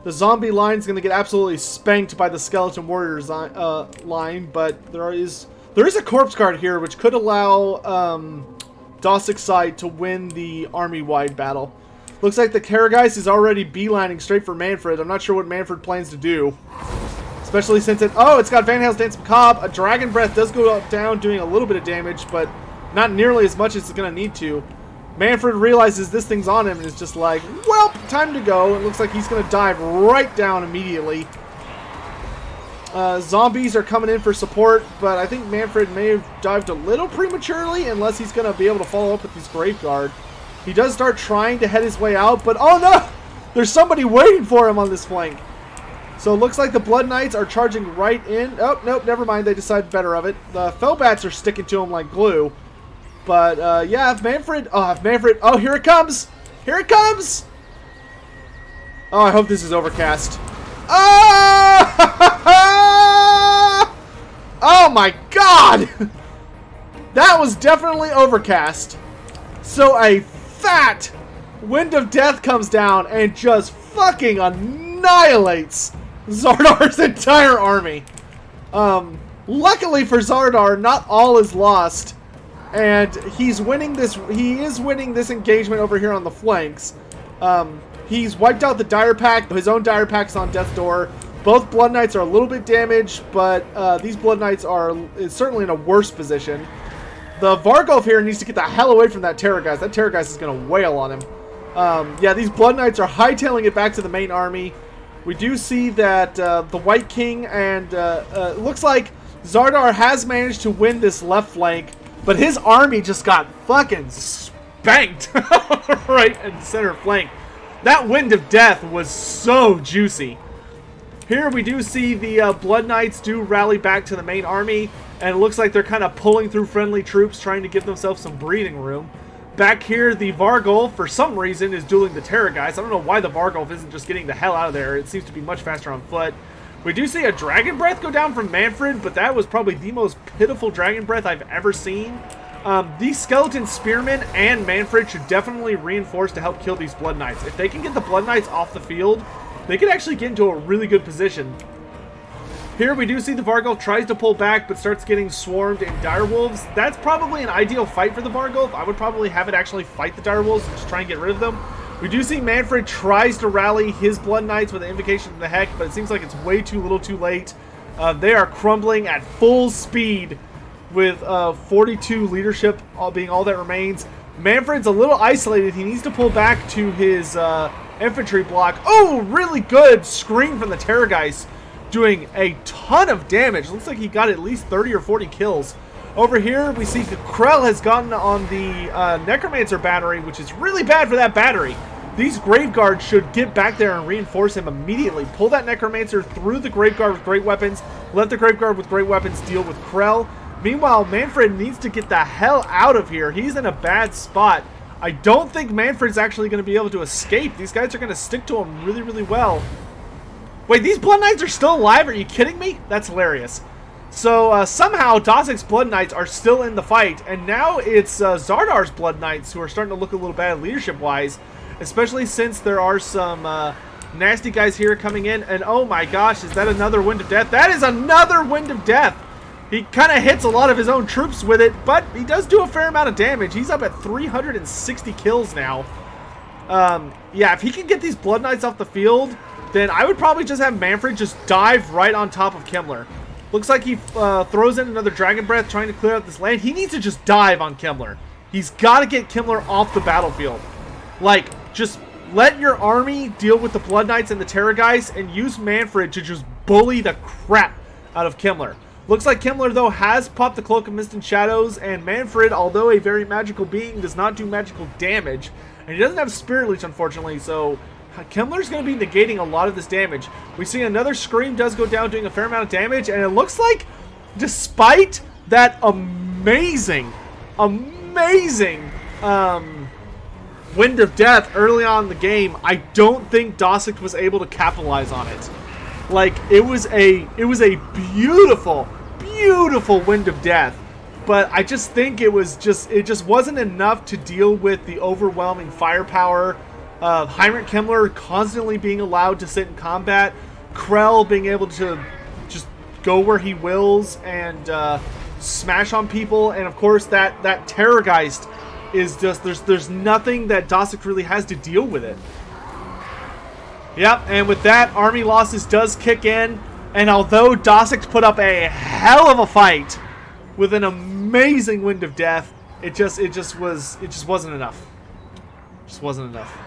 The zombie line's going to get absolutely spanked by the Skeleton Warriors line, but there is a Corpse Guard here, which could allow Dossic's side to win the army-wide battle. Looks like the Terrorgeist is already beelining straight for Manfred. I'm not sure what Manfred plans to do. Especially since it's got Van Hale's Dance Macabre. A Dragon Breath does go down, doing a little bit of damage, but not nearly as much as it's going to need to. Manfred realizes this thing's on him and is just like, well, time to go. It looks like he's going to dive right down immediately. Zombies are coming in for support, but I think Manfred may have dived a little prematurely unless he's going to be able to follow up with his Graveguard. He does start trying to head his way out, but oh no! There's somebody waiting for him on this flank. So it looks like the Blood Knights are charging right in. Oh, nope, never mind. They decided better of it. The Fellbats are sticking to him like glue. But, yeah, if Manfred... Oh, here it comes! Here it comes! Oh, I hope this is overcast. Oh! Oh, my God! That was definitely overcast. So a fat Wind of Death comes down and just fucking annihilates Zardar's entire army. Luckily for Zardar, not all is lost. And he is winning this engagement over here on the flanks. He's wiped out the Dire Pack. His own Dire Pack's on death's door. Both Blood Knights are a little bit damaged, but these Blood Knights is certainly in a worse position. The Vargulf here needs to get the hell away from that Terrorgeist. That Terrorgeist is going to wail on him. Yeah, these Blood Knights are hightailing it back to the main army. We do see that the White King and it looks like Zardar has managed to win this left flank. But his army just got fucking spanked right in center flank. That Wind of Death was so juicy. Here we do see the Blood Knights do rally back to the main army. And it looks like they're kind of pulling through friendly troops, trying to give themselves some breathing room. Back here, the Vargulf, for some reason, is dueling the Terrorgeist. I don't know why the Vargulf isn't just getting the hell out of there. It seems to be much faster on foot. We do see a Dragon Breath go down from Manfred, but that was probably the most pitiful Dragon Breath I've ever seen. These Skeleton Spearmen and Manfred should definitely reinforce to help kill these Blood Knights. If they can get the Blood Knights off the field, they could actually get into a really good position. Here we do see the Vargulf tries to pull back, but starts getting swarmed in Direwolves. That's probably an ideal fight for the Vargulf. I would probably have it actually fight the Direwolves and just try and get rid of them. We do see Manfred tries to rally his Blood Knights with an Invocation of the Heck, but it seems like it's way too little too late. They are crumbling at full speed with 42 leadership being all that remains. Manfred's a little isolated. He needs to pull back to his infantry block. Oh, really good scream from the Terrorgeist, doing a ton of damage. Looks like he got at least 30 or 40 kills. Over here, we see Krell has gotten on the Necromancer battery, which is really bad for that battery. These Graveguards should get back there and reinforce him immediately. Pull that Necromancer through the Graveguard with great weapons. Let the Graveguard with great weapons deal with Krell. Meanwhile, Manfred needs to get the hell out of here. He's in a bad spot. I don't think Manfred's actually going to be able to escape. These guys are going to stick to him really, really well. Wait, these Blood Knights are still alive? Are you kidding me? That's hilarious. So, somehow, Dossic's Blood Knights are still in the fight, and now it's Zardar's Blood Knights who are starting to look a little bad leadership-wise, especially since there are some nasty guys here coming in, and oh my gosh, is that another Wind of Death? That is another Wind of Death! He kind of hits a lot of his own troops with it, but he does do a fair amount of damage. He's up at 360 kills now. Yeah, if he can get these Blood Knights off the field, then I would probably just have Manfred just dive right on top of Kimmler. Looks like he throws in another Dragon Breath trying to clear out this land. He needs to just dive on Kimmler. He's got to get Kimmler off the battlefield. Like, just let your army deal with the Blood Knights and the Terrorgeist and use Manfred to just bully the crap out of Kimmler. Looks like Kimmler, though, has popped the Cloak of Mist and Shadows, and Manfred, although a very magical being, does not do magical damage. And he doesn't have Spirit Leech, unfortunately, so Kimmler's going to be negating a lot of this damage. We see another Scream does go down, doing a fair amount of damage, and it looks like, despite that amazing Wind of Death early on in the game, I don't think Dossick was able to capitalize on it. Like, it was a beautiful, beautiful Wind of Death. But I just think it just wasn't enough to deal with the overwhelming firepower of Heinrich Himmler constantly being allowed to sit in combat, Krell being able to just go where he wills and smash on people, and of course that Terrorgeist is just there's nothing that Dossick really has to deal with it. Yep, and with that, army losses does kick in, and although Dossick put up a hell of a fight with an amazing Wind of Death, it just wasn't enough. Just wasn't enough.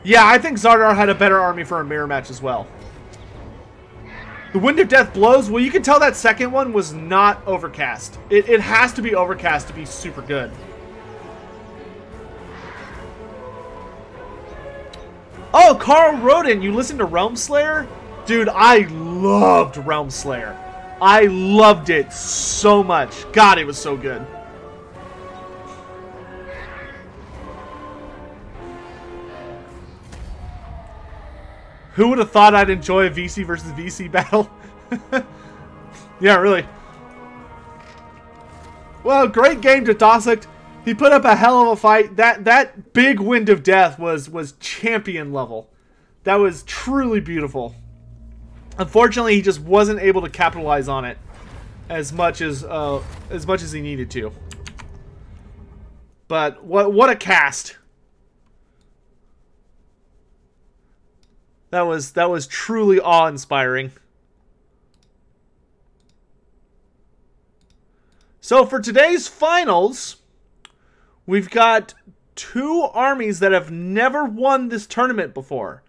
Yeah, I think Zardar had a better army for a mirror match as well. The Wind of Death blows, well, you can tell that second one was not overcast. It has to be overcast to be super good. Oh, Carl Roden, you listened to Realm Slayer? Dude, I loved Realm Slayer. I loved it so much. God, it was so good. Who would have thought I'd enjoy a VC versus VC battle? Yeah, really. Well, great game to Dossick. He put up a hell of a fight. That big Wind of Death was champion level. That was truly beautiful. Unfortunately, he just wasn't able to capitalize on it as much as he needed to. But what a cast! That was truly awe-inspiring. So for today's finals, we've got two armies that have never won this tournament before.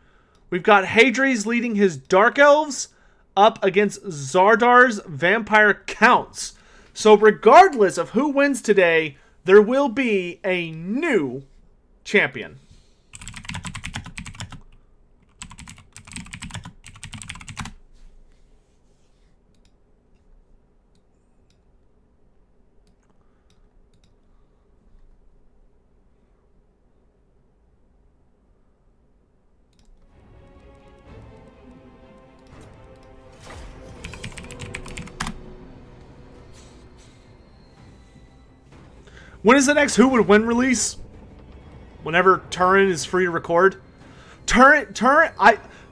We've got Hadri's leading his Dark Elves up against Zardar's Vampire Counts. So regardless of who wins today, there will be a new champion. When is the next Who Would Win release? Whenever Turin is free to record. Turin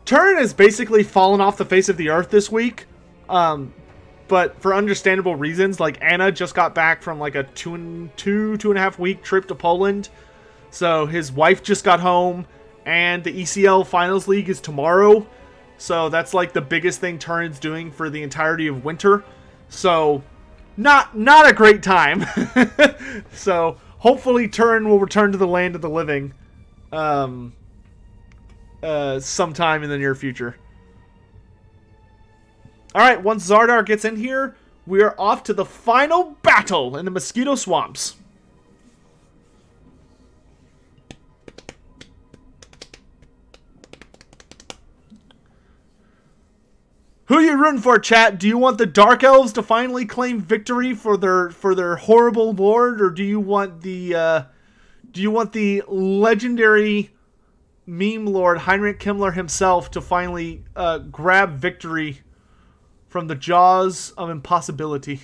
has basically fallen off the face of the earth this week. But for understandable reasons. Like, Anna just got back from like a two and a half week trip to Poland. So his wife just got home. And the ECL Finals League is tomorrow. So that's like the biggest thing Turin's doing for the entirety of winter. So not a great time. So hopefully Turin will return to the land of the living sometime in the near future. Alright, once Zardar gets in here, we are off to the final battle in the Mosquito Swamps. Who are you rooting for, chat? Do you want the Dark Elves to finally claim victory for their horrible lord, or do you want the legendary meme lord Heinrich Himmler himself to finally grab victory from the jaws of impossibility?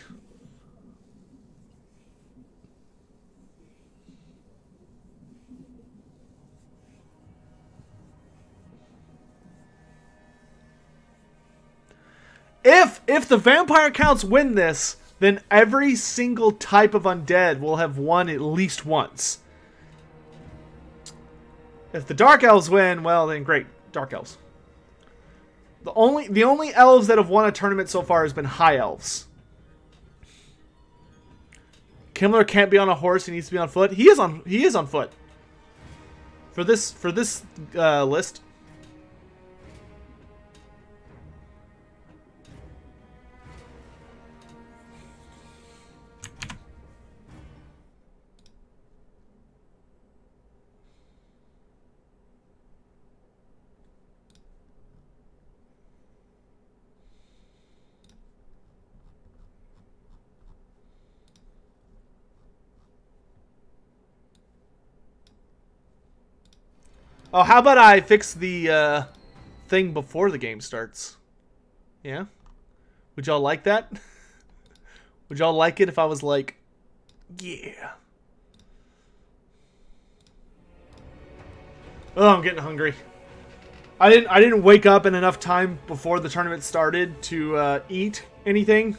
If the Vampire Counts win this, then every single type of undead will have won at least once. If the Dark Elves win, well then great, Dark Elves. The only elves that have won a tournament so far has been High Elves. Himmler can't be on a horse; he needs to be on foot. He is on foot. For this list. Oh, how about I fix the thing before the game starts? Yeah? Would y'all like that? Would y'all like it if I was like, yeah. Oh, I'm getting hungry. I didn't wake up in enough time before the tournament started to eat anything.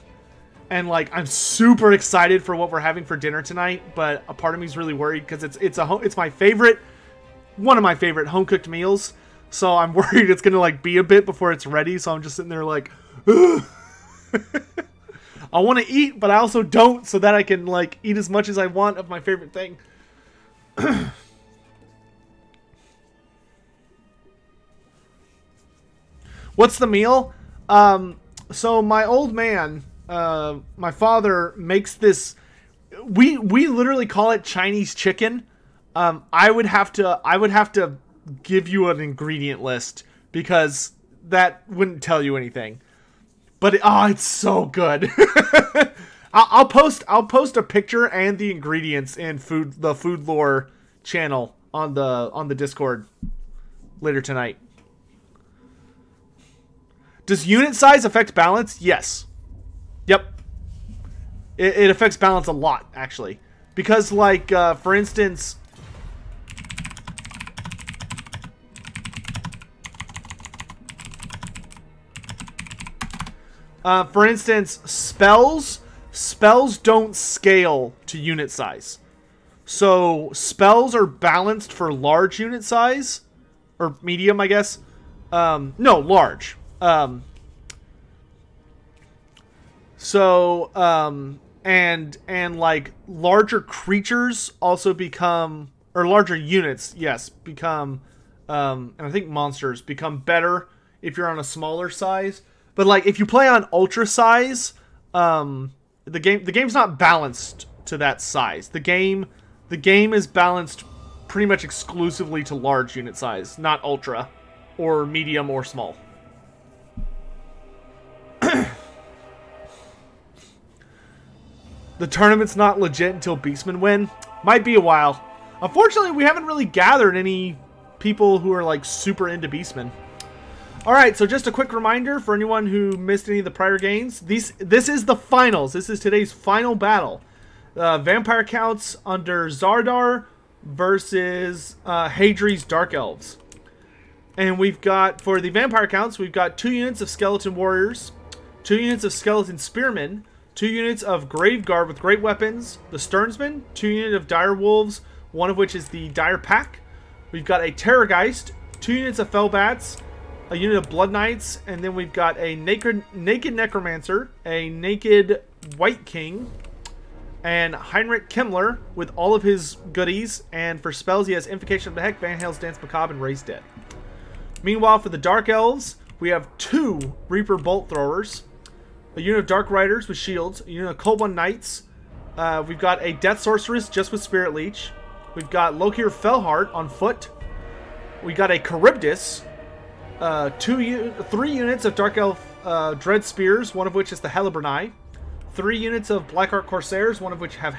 And like I'm super excited for what we're having for dinner tonight, but a part of me is really worried because it's my favorite, one of my favorite home cooked meals. So I'm worried it's gonna like be a bit before it's ready. So I'm just sitting there like, ugh. I want to eat, but I also don't, so that I can like eat as much as I want of my favorite thing. What's the meal? So my old man, my father makes this. We literally call it Chinese chicken. I would have to give you an ingredient list because that wouldn't tell you anything. But it's so good. I'll post a picture and the ingredients in the food lore channel on the Discord later tonight. Does unit size affect balance? Yes. Yep. It affects balance a lot, actually. Because, like, for instance... spells don't scale to unit size. So, spells are balanced for large unit size. Or medium, I guess. No, large. And like larger creatures also become, or larger units, yes, become, and I think monsters become better if you're on a smaller size. But like if you play on ultra size, the game's not balanced to that size. The game is balanced pretty much exclusively to large unit size, not ultra or medium or small. The tournament's not legit until Beastmen win. Might be a while. Unfortunately, we haven't really gathered any people who are like super into Beastmen. Alright, so just a quick reminder for anyone who missed any of the prior games. This is the finals. This is today's final battle. Vampire counts under Zardar versus Hadri's Dark Elves. And we've got, for the Vampire counts, we've got 2 units of Skeleton Warriors, 2 units of Skeleton Spearmen, 2 units of Graveguard with great weapons, the Sternsman, 2 units of Dire Wolves, one of which is the Dire Pack. We've got a Terrorgeist, 2 units of Fellbats, a unit of Blood Knights, and then we've got a naked Necromancer, a naked White King, and Heinrich Kimmler with all of his goodies. And for spells, he has Invocation of the Heck, Van Hale's Dance Macabre, and Raise Dead. Meanwhile, for the Dark Elves, we have 2 Reaper Bolt Throwers, a unit of Dark Riders with shields, a unit of Cold One Knights. We've got a Death Sorceress just with Spirit Leech. We've got Lokir Fellheart on foot. We got a Charybdis. 3 units of Dark Elf Dread Spears, one of which is the Helleburnai. 3 units of Black Art Corsairs, one of which have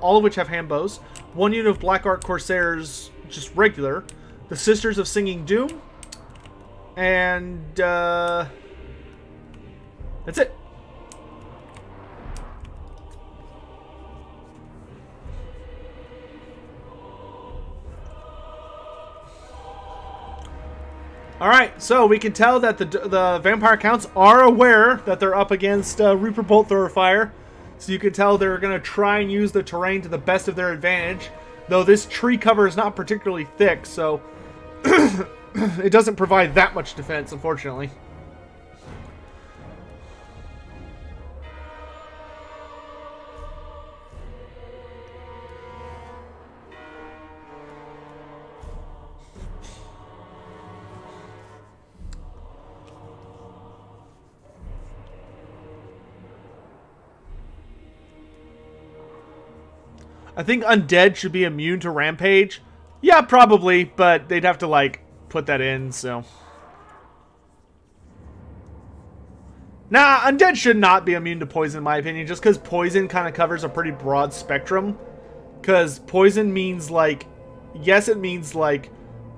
all of which have hand bows. 1 unit of Black Art Corsairs, just regular. The Sisters of Singing Doom. And that's it. Alright, so we can tell that the Vampire counts are aware that they're up against Reaper Bolt Thrower Fire. So you can tell they're going to try and use the terrain to the best of their advantage. Though this tree cover is not particularly thick, so it doesn't provide that much defense, unfortunately. I think Undead should be immune to Rampage. Yeah, probably, but they'd have to, like, put that in, so. Nah, Undead should not be immune to Poison, in my opinion, just because Poison kind of covers a pretty broad spectrum. Because Poison means, like, yes, it means, like,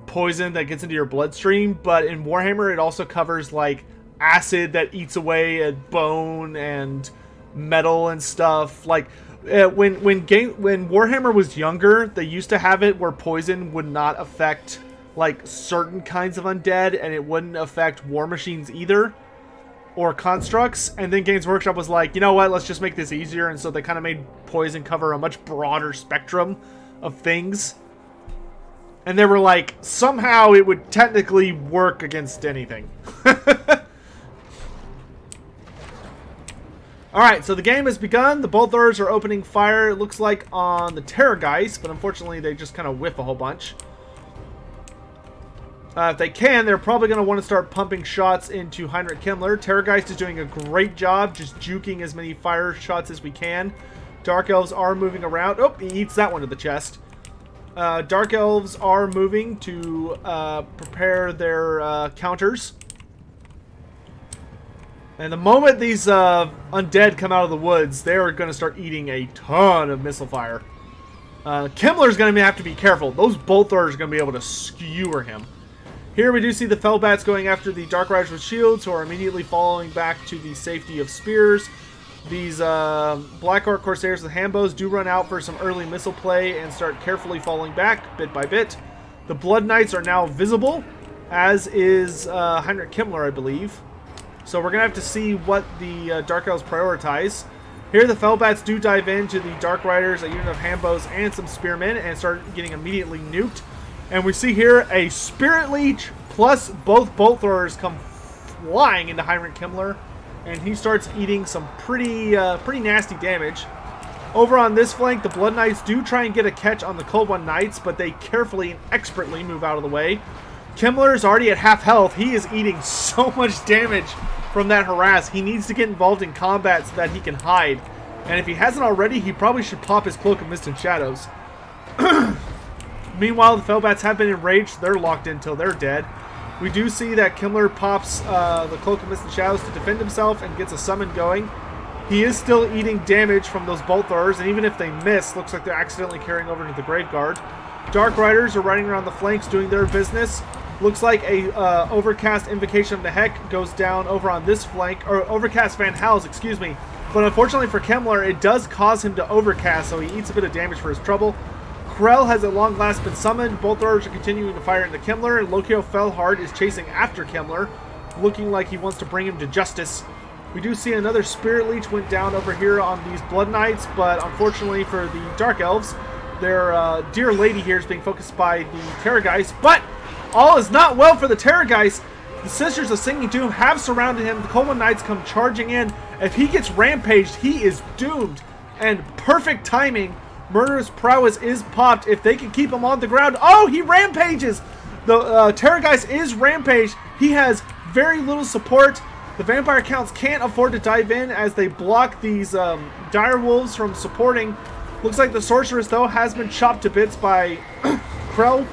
poison that gets into your bloodstream, but in Warhammer it also covers like acid that eats away at bone and metal and stuff. Like when Warhammer was younger, they used to have it where poison would not affect like certain kinds of undead, and it wouldn't affect war machines either, or constructs. And then Games Workshop was like, you know what, let's just make this easier, and so they kind of made poison cover a much broader spectrum of things. And they were like, somehow it would technically work against anything. Alright, so the game has begun. The bolt throwers are opening fire, it looks like, on the Terrorgeist, but unfortunately they just kind of whiff a whole bunch. If they can, they're probably going to want to start pumping shots into Heinrich Himmler. Terrorgeist is doing a great job just juking as many fire shots as we can. Dark Elves are moving around. Oh, he eats that one to the chest. Dark Elves are moving to prepare their counters. And the moment these undead come out of the woods, they are going to start eating a ton of missile fire. Himmler's going to have to be careful. Those bolt throwers are going to be able to skewer him. Here we do see the Fellbats going after the Dark Riders with shields, who are immediately falling back to the safety of spears. These Black Orc Corsairs with handbows do run out for some early missile play and start carefully falling back bit by bit. The Blood Knights are now visible, as is Heinrich Himmler, I believe. So we're going to have to see what the Dark Elves prioritize. Here the Fellbats do dive into the Dark Riders, a unit of handbows, and some spearmen, and start getting immediately nuked. And we see here a Spirit Leech plus both bolt throwers come flying into Heinrich Himmler, and he starts eating some pretty nasty damage. Over on this flank, the Blood Knights do try and get a catch on the Cold One Knights, but they carefully and expertly move out of the way. Himmler is already at half health. He is eating so much damage from that harass. He needs to get involved in combat so that he can hide. And if he hasn't already, he probably should pop his Cloak of Mist and Shadows. Meanwhile, the Fellbats have been enraged. They're locked in until they're dead. We do see that Himmler pops the Cloak of Mist and Shadows to defend himself and gets a summon going. He is still eating damage from those bolt throwers, and even if they miss, looks like they're accidentally carrying over to the Graveguard. Dark Riders are running around the flanks doing their business. Looks like a Overcast Invocation of the Heck goes down over on this flank, or Overcast Van Hals, excuse me. But unfortunately for Himmler, it does cause him to overcast, so he eats a bit of damage for his trouble. Krell has at long last been summoned. Bolt throwers are continuing to fire into Himmler. Lokio Fellhard is chasing after Himmler, looking like he wants to bring him to justice. We do see another Spirit Leech went down over here on these Blood Knights, but unfortunately for the Dark Elves, their dear lady here is being focused by the Terrorgeist. But all is not well for the Terrorgeist. The Sisters of Singing Doom have surrounded him. The Cold One Knights come charging in. If he gets rampaged, he is doomed. And perfect timing. Murderous Prowess is popped. If they can keep him on the ground. Oh, he rampages! The Terrorgeist is rampaged. He has very little support. The Vampire Counts can't afford to dive in as they block these Dire Wolves from supporting. Looks like the Sorceress, though, has been chopped to bits by Krell.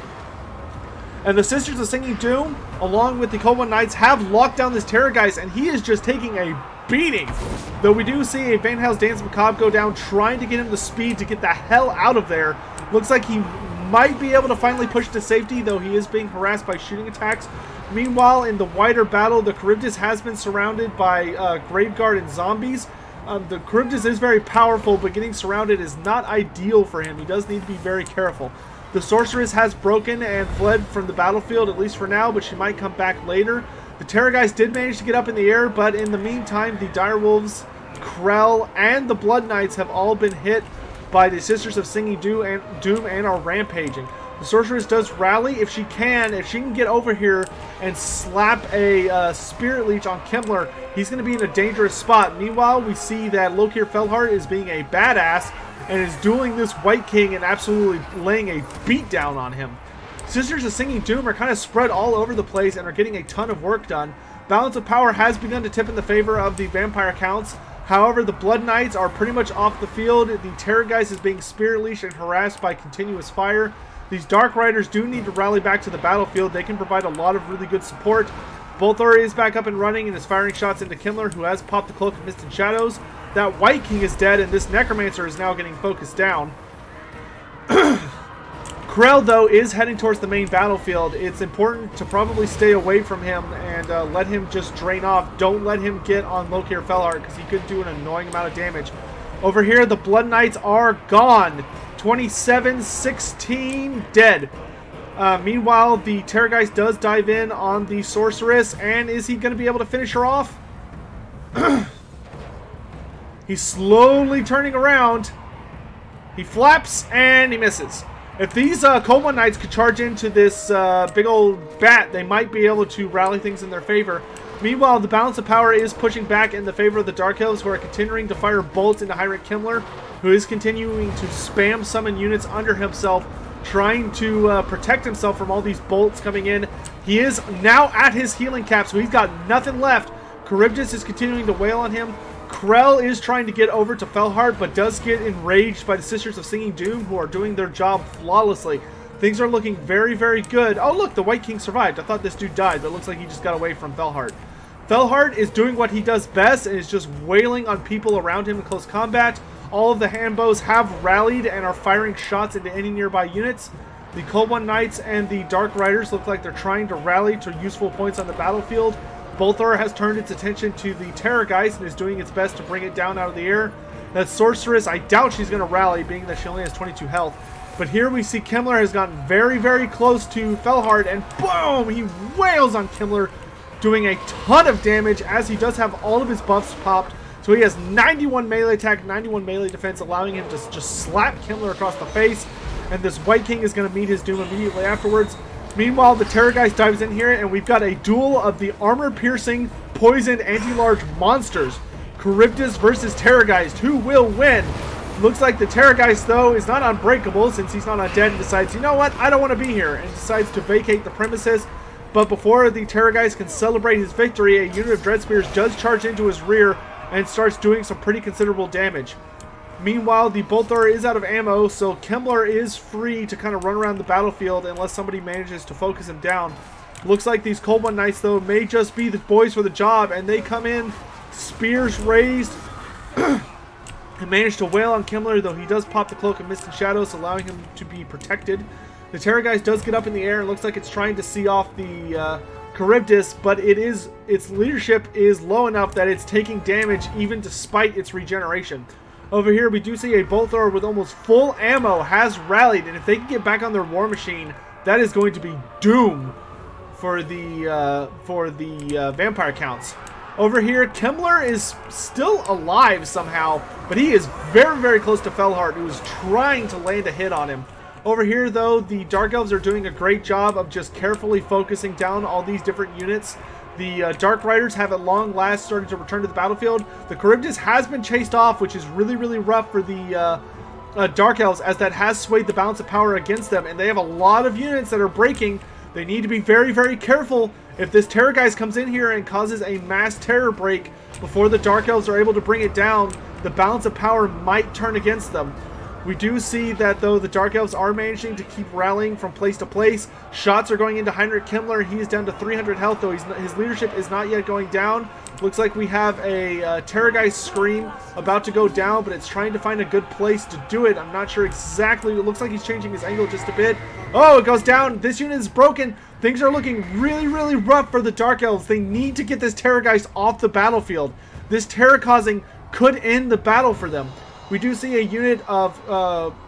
And the Sisters of Singing Doom, along with the Cold One Knights, have locked down this Terrorgeist, and he is just taking a beating. Though we do see a Van Hal's Dance Macabre go down, trying to get him the speed to get the hell out of there. Looks like he might be able to finally push to safety, though he is being harassed by shooting attacks. Meanwhile, in the wider battle, the Charybdis has been surrounded by Graveguard and zombies. The Charybdis is very powerful, but getting surrounded is not ideal for him. He does need to be very careful. The Sorceress has broken and fled from the battlefield, at least for now, but she might come back later. The Terrorgeist did manage to get up in the air, but in the meantime, the Direwolves, Krell, and the Blood Knights have all been hit by the Sisters of Singing Doom and are rampaging. The Sorceress does rally if she can get over here and slap a Spirit Leech on Himmler, he's going to be in a dangerous spot. Meanwhile, we see that Lokir Fellhart is being a badass and is dueling this White King and absolutely laying a beatdown on him. Sisters of Singing Doom are kind of spread all over the place and are getting a ton of work done. Balance of power has begun to tip in the favor of the Vampire Counts. However, the Blood Knights are pretty much off the field. The Terrorgeist is being Spirit Leashed and harassed by continuous fire. These Dark Riders do need to rally back to the battlefield. They can provide a lot of really good support. Bolthor is back up and running and is firing shots into Himmler, who has popped the Cloak of Mist and Shadows. That White King is dead, and this Necromancer is now getting focused down. Krell, though, is heading towards the main battlefield. It's important to probably stay away from him and let him just drain off. Don't let him get on Loki or Felhart because he could do an annoying amount of damage. Over here, the Blood Knights are gone. 27-16 dead. Meanwhile, the Terrorgeist does dive in on the Sorceress, and is he going to be able to finish her off? He's slowly turning around. He flaps, and he misses. If these Cold One Knights could charge into this big old bat, they might be able to rally things in their favor. Meanwhile, the balance of power is pushing back in the favor of the Dark Elves, who are continuing to fire bolts into Heinrich Kimmler, who is continuing to spam summon units under himself, trying to protect himself from all these bolts coming in. He is now at his healing cap, so he's got nothing left. Charybdis is continuing to wail on him. Krell is trying to get over to Felhart, but does get enraged by the Sisters of Singing Doom, who are doing their job flawlessly. Things are looking very, very good. Oh, look, the White King survived. I thought this dude died, but it looks like he just got away from Felhart. Felhart is doing what he does best and is just wailing on people around him in close combat. All of the handbows have rallied and are firing shots into any nearby units. The Cold One Knights and the Dark Riders look like they're trying to rally to useful points on the battlefield. Bolthor has turned its attention to the Terrorgeist and is doing its best to bring it down out of the air. That Sorceress, I doubt she's going to rally, being that she only has 22 health. But here we see Kimmler has gotten very, very close to Felhart, and boom! He wails on Kimmler, doing a ton of damage as he does have all of his buffs popped. So he has 91 melee attack, 91 melee defense, allowing him to just slap Kimmler across the face. And this White King is going to meet his doom immediately afterwards. Meanwhile, the Terrorgeist dives in here, and we've got a duel of the armor-piercing, poisoned, anti-large monsters. Charybdis versus Terrorgeist. Who will win? Looks like the Terrorgeist, though, is not unbreakable since he's not undead and decides, you know what, I don't want to be here, and decides to vacate the premises. But before the Terrorgeist can celebrate his victory, a unit of Dread Spears does charge into his rear and starts doing some pretty considerable damage. Meanwhile, the Bolthor is out of ammo, so Kimmler is free to kind of run around the battlefield unless somebody manages to focus him down. Looks like these Cold One Knights, though, may just be the boys for the job, and they come in, spears raised, and manage to wail on Kimmler, though he does pop the Cloak of Mist and Shadows, allowing him to be protected. The Terrorgeist does get up in the air and looks like it's trying to see off the Charybdis, but its leadership is low enough that it's taking damage even despite its regeneration. Over here, we do see a Bolthor with almost full ammo has rallied, and if they can get back on their war machine, that is going to be doom for the vampire counts. Over here, Kimmler is still alive somehow, but he is very, very close to Felhart, who is trying to land a hit on him. Over here, though, the Dark Elves are doing a great job of just carefully focusing down all these different units. The Dark Riders have at long last started to return to the battlefield. The Charybdis has been chased off, which is really, really rough for the Dark Elves, as that has swayed the balance of power against them, and they have a lot of units that are breaking. They need to be very, very careful. If this Terrorgeist comes in here and causes a mass terror break before the Dark Elves are able to bring it down, the balance of power might turn against them. We do see that, though, the Dark Elves are managing to keep rallying from place to place. Shots are going into Heinrich Kimmler. He is down to 300 health, though his leadership is not yet going down. Looks like we have a Terrorgeist Scream about to go down, but it's trying to find a good place to do it. I'm not sure exactly. It looks like he's changing his angle just a bit. Oh, it goes down. This unit is broken. Things are looking really, really rough for the Dark Elves. They need to get this Terrorgeist off the battlefield. This terror causing could end the battle for them. We do see a unit of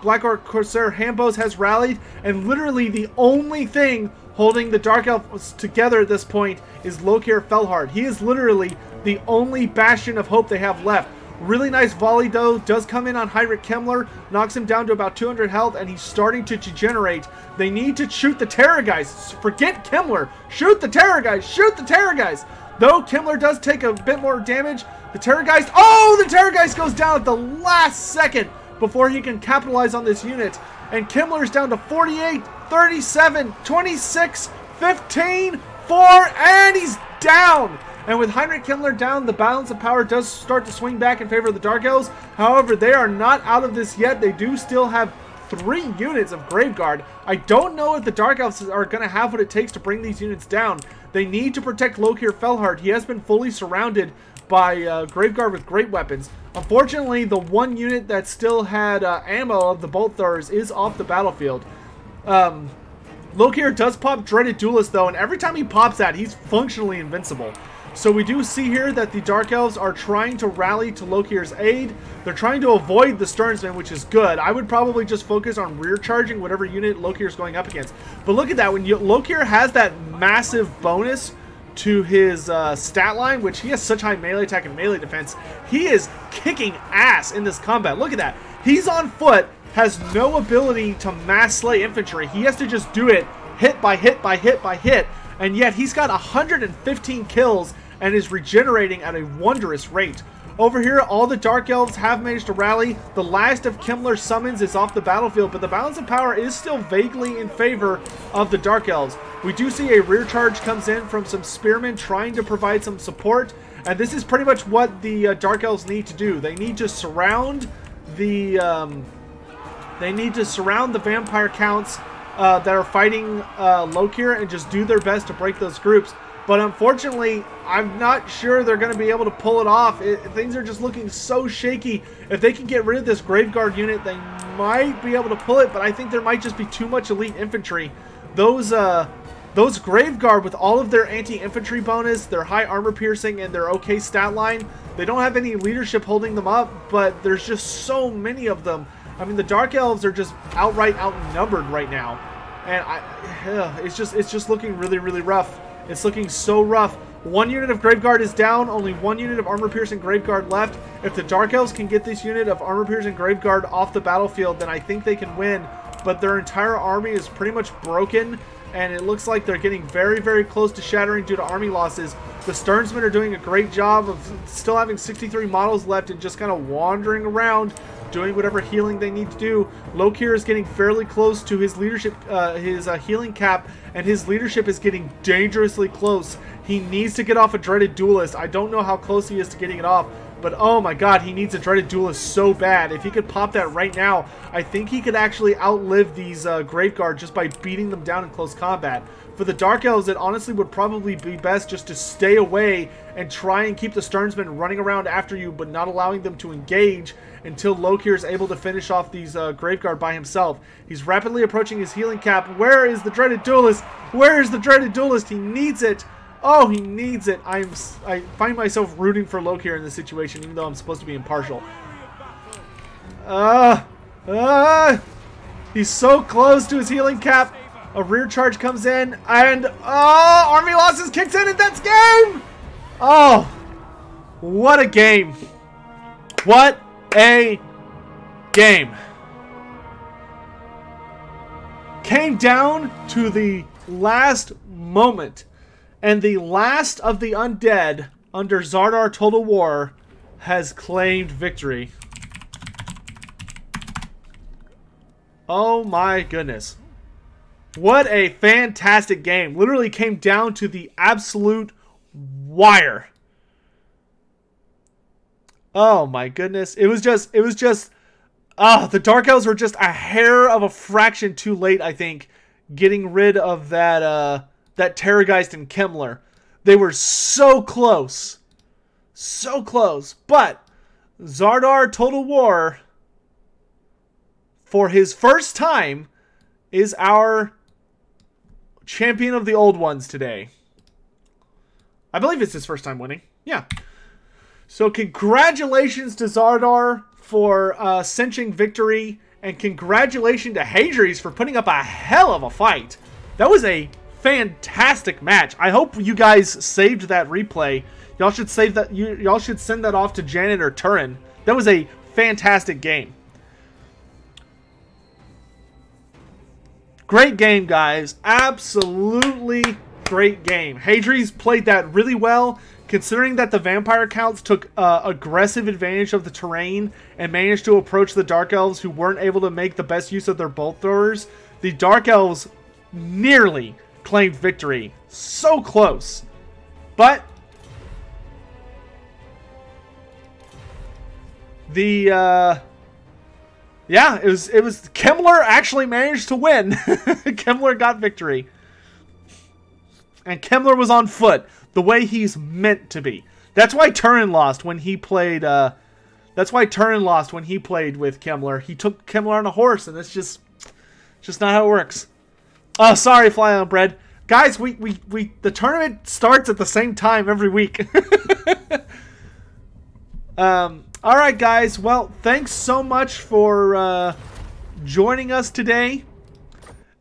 Black Orc Corsair Hambos has rallied, and literally the only thing holding the Dark Elves together at this point is Lokir Felhart. He is literally the only bastion of hope they have left. Really nice volley, though, does come in on Heinrich Kimmler, knocks him down to about 200 health, and he's starting to degenerate. They need to shoot the Terrorgeist. Forget Kimmler. Shoot the Terrorgeist. Shoot the Terrorgeist. Though Kimmler does take a bit more damage, the Terrorgeist... Oh, the Terrorgeist goes down at the last second before he can capitalize on this unit. And Kimmler's down to 48, 37, 26, 15, 4, and he's down. And with Heinrich Kimmler down, the balance of power does start to swing back in favor of the Dark Elves. However, they are not out of this yet. They do still have 3 units of Graveguard. I don't know if the Dark Elves are going to have what it takes to bring these units down. They need to protect Lokir Felhart. He has been fully surrounded by Graveguard with great weapons. Unfortunately, the one unit that still had ammo of the Bolt Throwers is off the battlefield. Lokir does pop Dreaded Duelist, though, and every time he pops that, he's functionally invincible. So we do see here that the Dark Elves are trying to rally to Lokir's aid. They're trying to avoid the Sternsman, which is good. I would probably just focus on rear charging whatever unit Lokir's going up against. But look at that. When Lokir has that massive bonus to his stat line, which he has such high melee attack and melee defense, he is kicking ass in this combat. Look at that. He's on foot, has no ability to mass slay infantry. He has to just do it hit by hit by hit by hit, and yet he's got 115 kills and is regenerating at a wondrous rate. Over here, all the Dark Elves have managed to rally. The last of Kimmler's summons is off the battlefield, but the balance of power is still vaguely in favor of the Dark Elves. We do see a rear charge comes in from some spearmen trying to provide some support, and this is pretty much what the Dark Elves need to do. They need to surround the vampire counts that are fighting Lokir and just do their best to break those groups. But unfortunately, I'm not sure they're going to be able to pull it off. Things are just looking so shaky. If they can get rid of this Graveguard unit, they might be able to pull it, but I think there might just be too much elite infantry. Those Graveguard, with all of their anti-infantry bonus, their high armor piercing, and their okay stat line, they don't have any leadership holding them up, but there's just so many of them. I mean, the Dark Elves are just outright outnumbered right now. And it's just looking really, really rough. It's looking so rough. One unit of Graveguard is down. Only one unit of armor-piercing Graveguard left. If the Dark Elves can get this unit of armor-piercing Graveguard off the battlefield, then I think they can win. But their entire army is pretty much broken, and it looks like they're getting very, very close to shattering due to army losses. The Sternsmen are doing a great job of still having 63 models left and just kind of wandering around, doing whatever healing they need to do. Lokir is getting fairly close to his leadership, his healing cap, and his leadership is getting dangerously close. He needs to get off a Dreaded Duelist. I don't know how close he is to getting it off, but oh my god, he needs a Dreaded Duelist so bad. If he could pop that right now, I think he could actually outlive these Graveguard just by beating them down in close combat. For the Dark Elves, it honestly would probably be best just to stay away and try and keep the Sternsmen running around after you, but not allowing them to engage until Lokir is able to finish off these Graveguard by himself. He's rapidly approaching his healing cap. Where is the Dreaded Duelist? Where is the Dreaded Duelist? He needs it. Oh, he needs it. I find myself rooting for Lokir in this situation, even though I'm supposed to be impartial. He's so close to his healing cap. A rear charge comes in, and army losses kicks in, and that's game! Oh, what a game. What a game. Came down to the last moment, and the last of the undead under Zardar Total War has claimed victory. Oh my goodness. What a fantastic game. Literally came down to the absolute wire. Oh my goodness. It was just the Dark Elves were just a hair of a fraction too late, I think, getting rid of that Terrorgeist and Kimmler. They were so close. So close. But Zardar Total War, for his first time, is our champion of the old ones today. I believe it's his first time winning. Yeah. So congratulations to Zardar for cinching victory, and congratulations to Hadries for putting up a hell of a fight. That was a fantastic match. I hope you guys saved that replay. Y'all should save that. Y'all should send that off to Janet or Turin. That was a fantastic game. Great game, guys. Absolutely great game. Hadries played that really well, considering that the vampire counts took aggressive advantage of the terrain and managed to approach the Dark Elves, who weren't able to make the best use of their bolt throwers. The Dark Elves nearly claimed victory. So close. But yeah, it was Kimmler actually managed to win. Kimmler got victory. And Kimmler was on foot, the way he's meant to be. That's why Turin lost when he played with Kimmler. He took Kimmler on a horse, and it's just not how it works. Oh, sorry, Fly on Bread. Guys, the tournament starts at the same time every week. Alright, guys. Well, thanks so much for joining us today.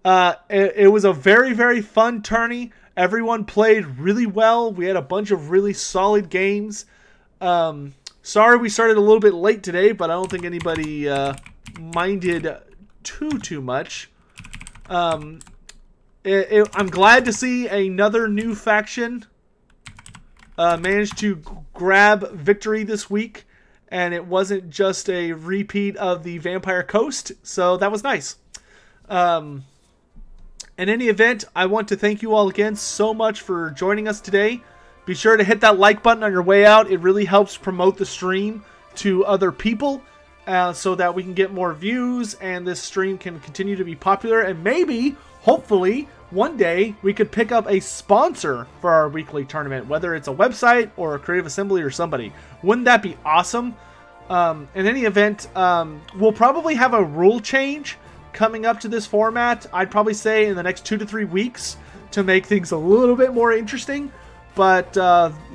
It was a very, very fun tourney. Everyone played really well. We had a bunch of really solid games. Sorry we started a little bit late today, but I don't think anybody minded too much. I'm glad to see another new faction manage to grab victory this week, and it wasn't just a repeat of the Vampire Coast, so that was nice. In any event, I want to thank you all again so much for joining us today. Be sure to hit that like button on your way out. It really helps promote the stream to other people so that we can get more views and this stream can continue to be popular. And maybe, hopefully, one day we could pick up a sponsor for our weekly tournament, whether it's a website or a Creative Assembly or somebody. Wouldn't that be awesome? In any event, we'll probably have a rule change coming up to this format. I'd probably say in the next 2 to 3 weeks to make things a little bit more interesting. But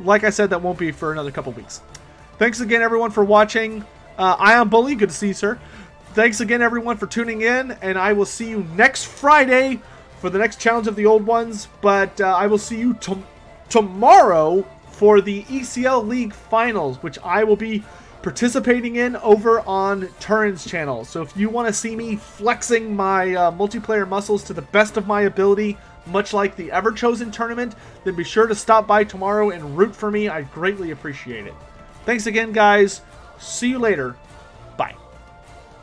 like I said, that won't be for another couple weeks. Thanks again, everyone, for watching. Ion Bully, good to see you, sir. Thanks again, everyone, for tuning in. And I will see you next Friday for the next Challenge of the Old Ones. But I will see you tomorrow for the ECL League Finals, which I will be participating in over on Turin's channel. So if you want to see me flexing my multiplayer muscles to the best of my ability, much like the Ever Chosen tournament, then be sure to stop by tomorrow and root for me. I greatly appreciate it. Thanks again, guys. See you later.